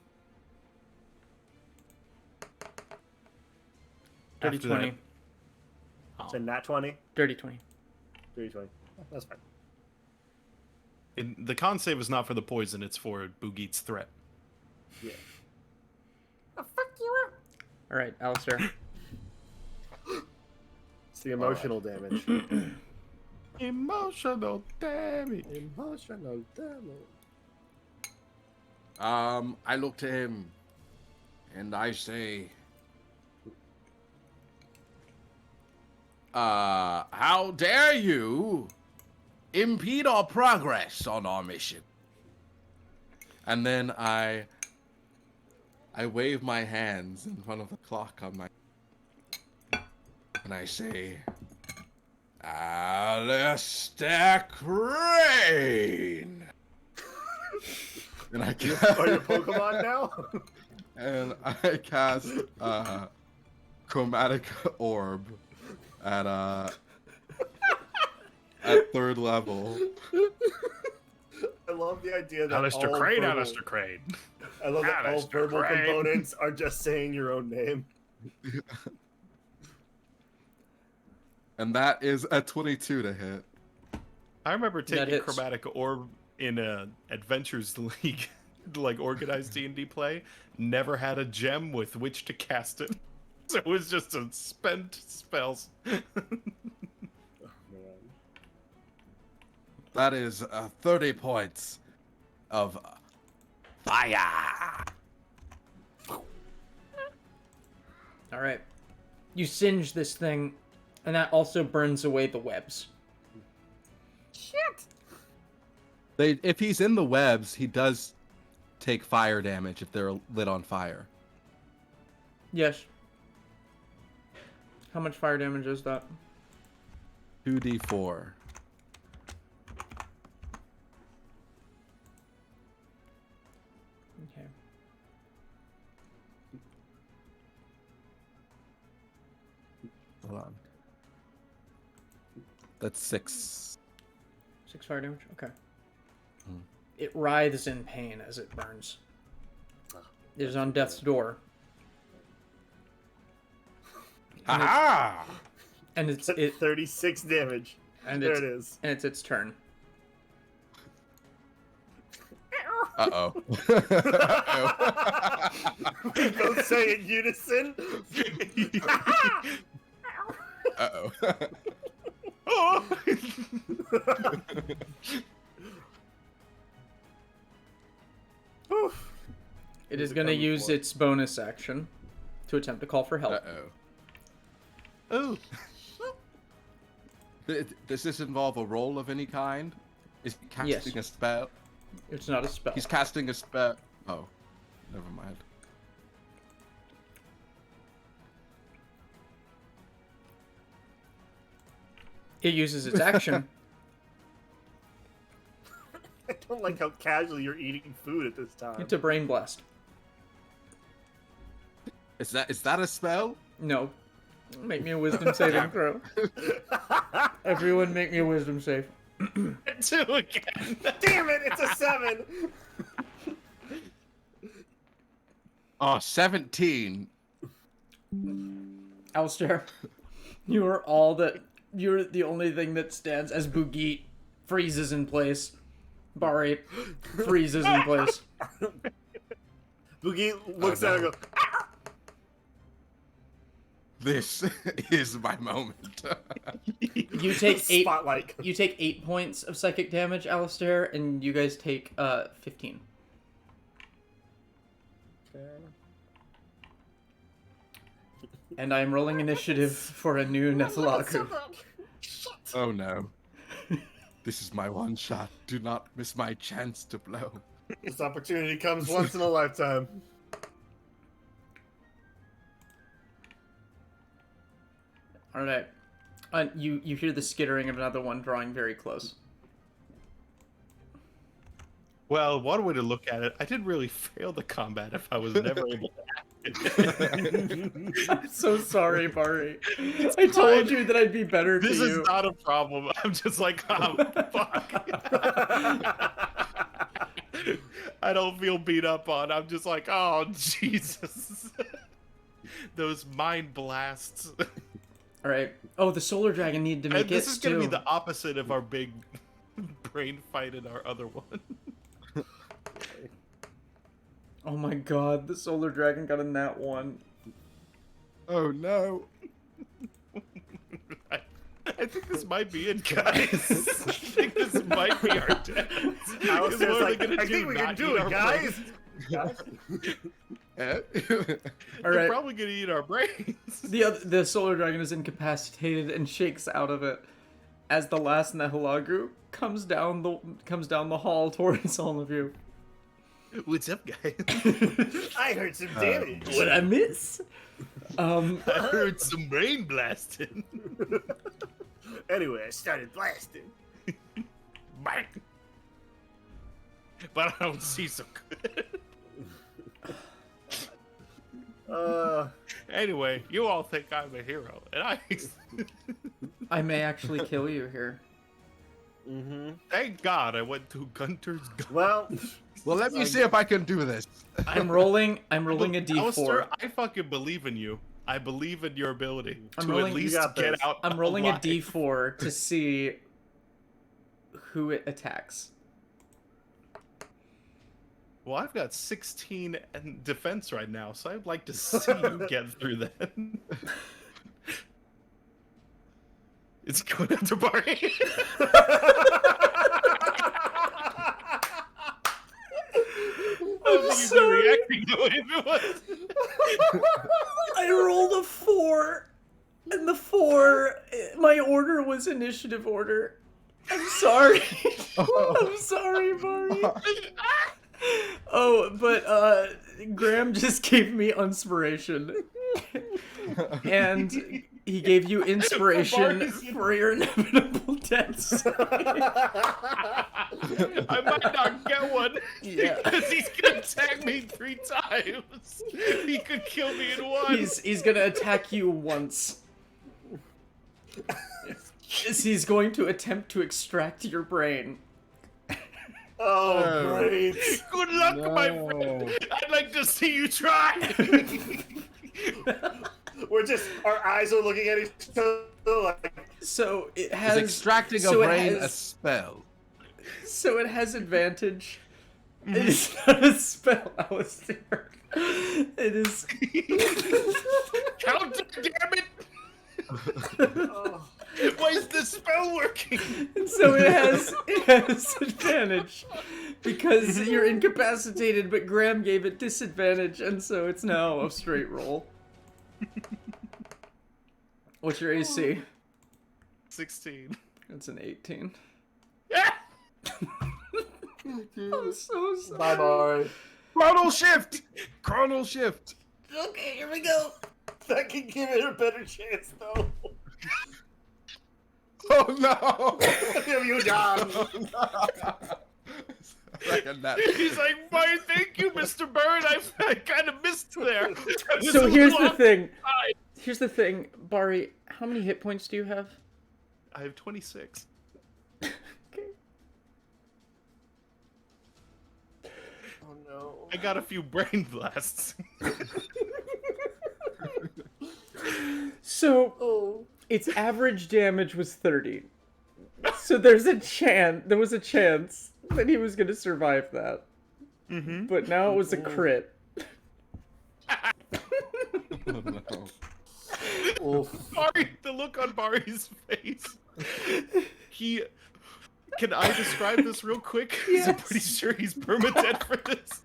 Dirty After 20. that- It's a nat 20. Dirty 20. 320. That's fine. The con save is not for the poison; it's for Boogie's threat. Yeah. I'll fuck you up. All right, Alistair. It's the emotional damage. Emotional damage. Emotional damage. I look to him and I say, how dare you impede our progress on our mission? And then I wave my hands in front of the clock on my, and I say, Alistair Crane. And I Are you Pokemon now? and I cast chromatic orb at 3rd level. I love the idea that Alistair all Crane, verbal- Alistair Crane. I love that all Alistair verbal Crane. components are just saying your own name. And that is a 22 to hit. I remember taking hits. chromatic orb in a Adventures League, like organized D&D play. Never had a gem with which to cast it, so it was just a spent spells. Oh, man. That is 30 points of fire. All right. You singe this thing, and that also burns away the webs. Shit. If he's in the webs, he does take fire damage if they're lit on fire. Yes. How much fire damage is that? 2d4. Okay. Hold on. That's 6. 6 fire damage? Okay. Hmm. It writhes in pain as it burns. It is on death's door. Aha! And it's 36 damage. and There it's it is. and it's its turn. Uh-oh. We both say in unison. Uh-oh. Oof. It Who's is it going to coming use for? its bonus action to attempt to call for help. Uh-oh. Does this involve a roll of any kind? Is he casting Yes. a spell? It's not a spell. He's casting a spell. Oh, never mind. It uses its action. I don't like how casually you're eating food at this time. It's a brain blast. Is that a spell? No. Make me a wisdom saving throw. Everyone make me a wisdom save. 2 again. Damn it, it's a 7! Oh, 17. Alistair, you're the only thing that stands as Bugit freezes in place. Bari freezes in place. Boogie looks at her and goes, This is my moment. You take 8 Spotlight. You take 8 points of psychic damage, Alistair, and you guys take 15. And I'm rolling initiative for a new Nephalaku. Shit. Oh no. This is my one shot. Do not miss my chance to blow. This opportunity comes once in a lifetime. All right. You hear the skittering of another one drawing very close. Well, one way to look at it, I didn't really fail the combat if I was never able to act it. I'm so sorry, Bari. I told you that I'd be better This to is you. not a problem. I'm just like, oh, fuck. I don't feel beat up on. I'm just like, oh, Jesus. Those mind blasts. All right. Oh, the solar dragon needed to make This it is going to too. be the opposite of our big brain fight in our other one. Oh my god, the solar dragon got a nat 1. Oh no. I think this might be it, guys. I think this might be our death. I was Is just what like, we're gonna I think we can not do eat it, our guys. Eh? All They're right. probably gonna eat our brains. The solar dragon is incapacitated and shakes out of it as the last Nehalagu comes down the hall towards all of you. What's up, guys? I heard some damage. What I miss? I heard some brain blasting. Anyway, I started blasting. Bang. But I don't see so good. Anyway, you all think I'm a hero, and I may actually kill you here. thank God I went to Gunter's gun. Well, Well, let me see if I can do this. I'm rolling a Alistair, D4. I fucking believe in you. I believe in your ability I'm to rolling- at you least got get this. out. I'm rolling a alive. D4 to see who it attacks. Well, I've got 16 in defense right now, so I'd like to see you get through that. It's going after Barney. I'm sorry. Reacting the way it was. I rolled a 4, and the 4, my order was initiative order. I'm sorry. I'm sorry, Barney. Oh, but Graham just gave me inspiration. And he gave you inspiration for your inevitable deaths. I might not get one Yeah. because he's gonna attack me 3 times. He could kill me in one. He's gonna attack you once. He's going to attempt to extract your brain. oh, great. Good luck, my No. friend. I'd like to see you try. Our eyes are looking at each other like, So it Is has extracting so a it brain has- a spell? So it has advantage. It's not a spell, Alistair. It is. Counter, damn it! oh. Why is this spell working? So it has advantage because you're incapacitated, but Graham gave it disadvantage, and so it's now a straight roll. What's your AC? 16. It's an 18. Yeah. I'm so sorry. Bye bye. Chronal shift! Chronal shift! Okay, here we go. That can give it a better chance, though. Oh no! You done. Reckon that. He's like, why, thank you, Mr. Bird. I kind of missed there. So here's the thing. Here's the thing, Bari. How many hit points do you have? I have 26. Okay. Oh no. I got a few brain blasts. So Oh. its average damage was 30. So there was a chance that he was gonna survive that. Mm-hmm. But now it was a crit. Oh no. Bari, the look on Bari's face. Can I describe this real quick? 'Cause I'm pretty sure he's permadead for this.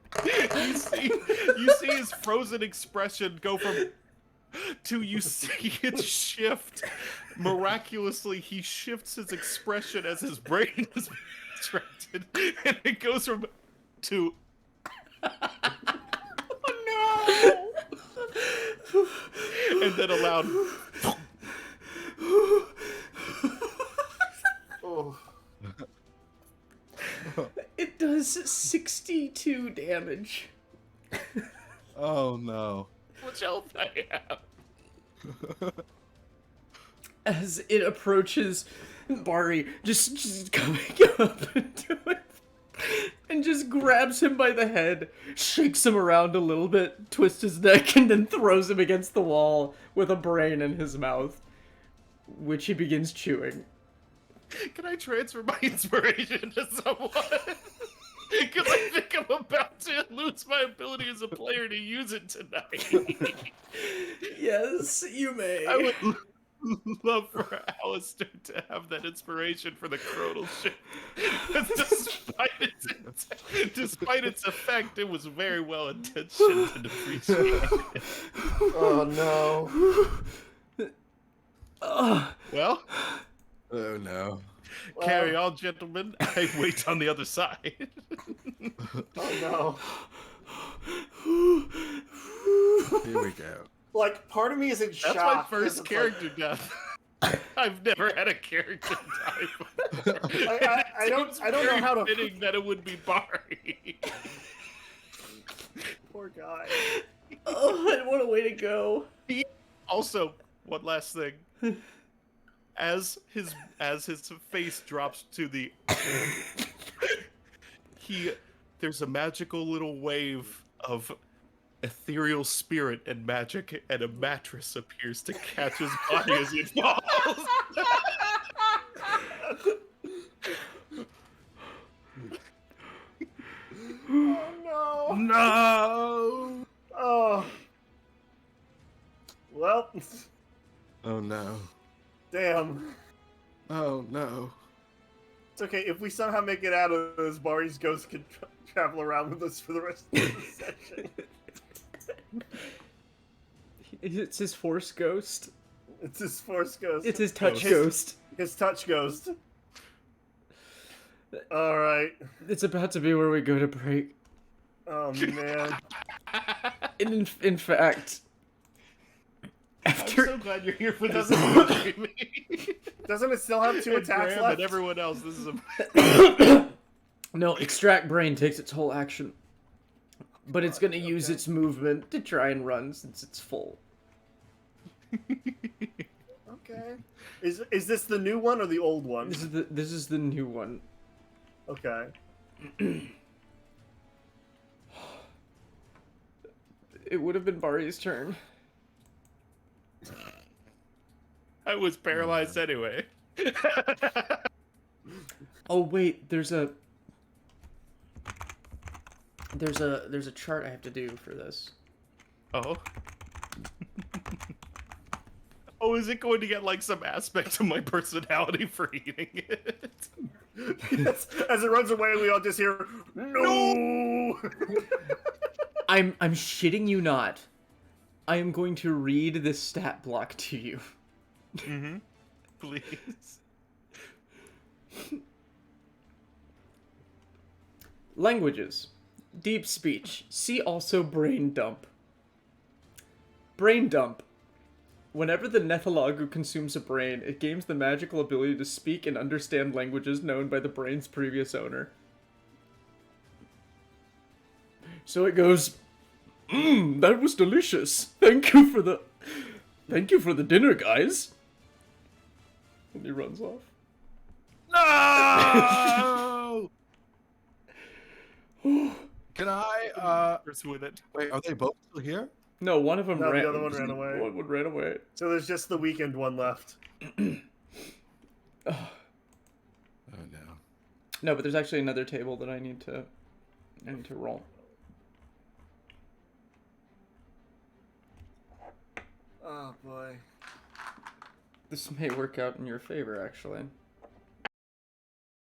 You see his frozen expression go from you see it shift. Miraculously, he shifts his expression as his brain is distracted, and it goes from to. Oh no! And then aloud. Oh. It does 62 damage. Oh no. Much health I have. As it approaches Bari, just coming up into it, and just grabs him by the head, shakes him around a little bit, twists his neck, and then throws him against the wall with a brain in his mouth, which he begins chewing. Can I transfer my inspiration to someone? Because I think I'm about to lose my ability as a player to use it tonight. Yes, you may. I would love for Alistair to have that inspiration for the chronal shift. Despite its effect, it was very well intentioned and appreciated. Oh no. Well, Oh no. carry on, gentlemen. I wait on the other side. Oh Here we go. no. Like, part of me is in That's shock. my 'cause first it's character death. I've never had a character die before. I don't know how to. Fitting that it would be Bari. Poor guy. Oh, what a way to go. Also, one last thing. As his face drops to the there's a magical little wave of ethereal spirit and magic, and a mattress appears to catch his body as he falls. Oh no. No. Oh. Well. Oh no. Damn. Oh no. It's okay. If we somehow make it out of this, Bari's ghost can travel around with us for the rest of the session. It's his force ghost. It's his force ghost. It's his touch Ghost. ghost. His touch ghost. Alright. It's about to be where we go to break. Oh man. In fact, I'm after so glad you're here for this. Jamie. Doesn't it still have two And attacks Graham left? and everyone else, this is a no, extract brain takes its whole action, but it's gonna use its movement to try and run since it's full. Okay. Is this the new one or the old one? This is the new one. Okay. It would have been Bari's turn. I was paralyzed anyway. Oh wait, there's a chart I have to do for this. Oh. Oh, is it going to get like some aspect of my personality for eating it? Yes, as it runs away, we all just hear no. I'm shitting you not. I am going to read this stat block to you. Mm-hmm. Please. Languages. Deep speech. See also brain dump. Brain dump. Whenever the Nethalagu consumes a brain, it gains the magical ability to speak and understand languages known by the brain's previous owner. So it goes, that was delicious. Thank you for the dinner, guys. And he runs off. No! Can I, With it. wait, are they both still here? No, one of them No, ran. the other one ran away. One ran away. So there's just the weekend one left. Oh no. No, but there's actually another table that I need to roll. Oh boy. This may work out in your favor, actually.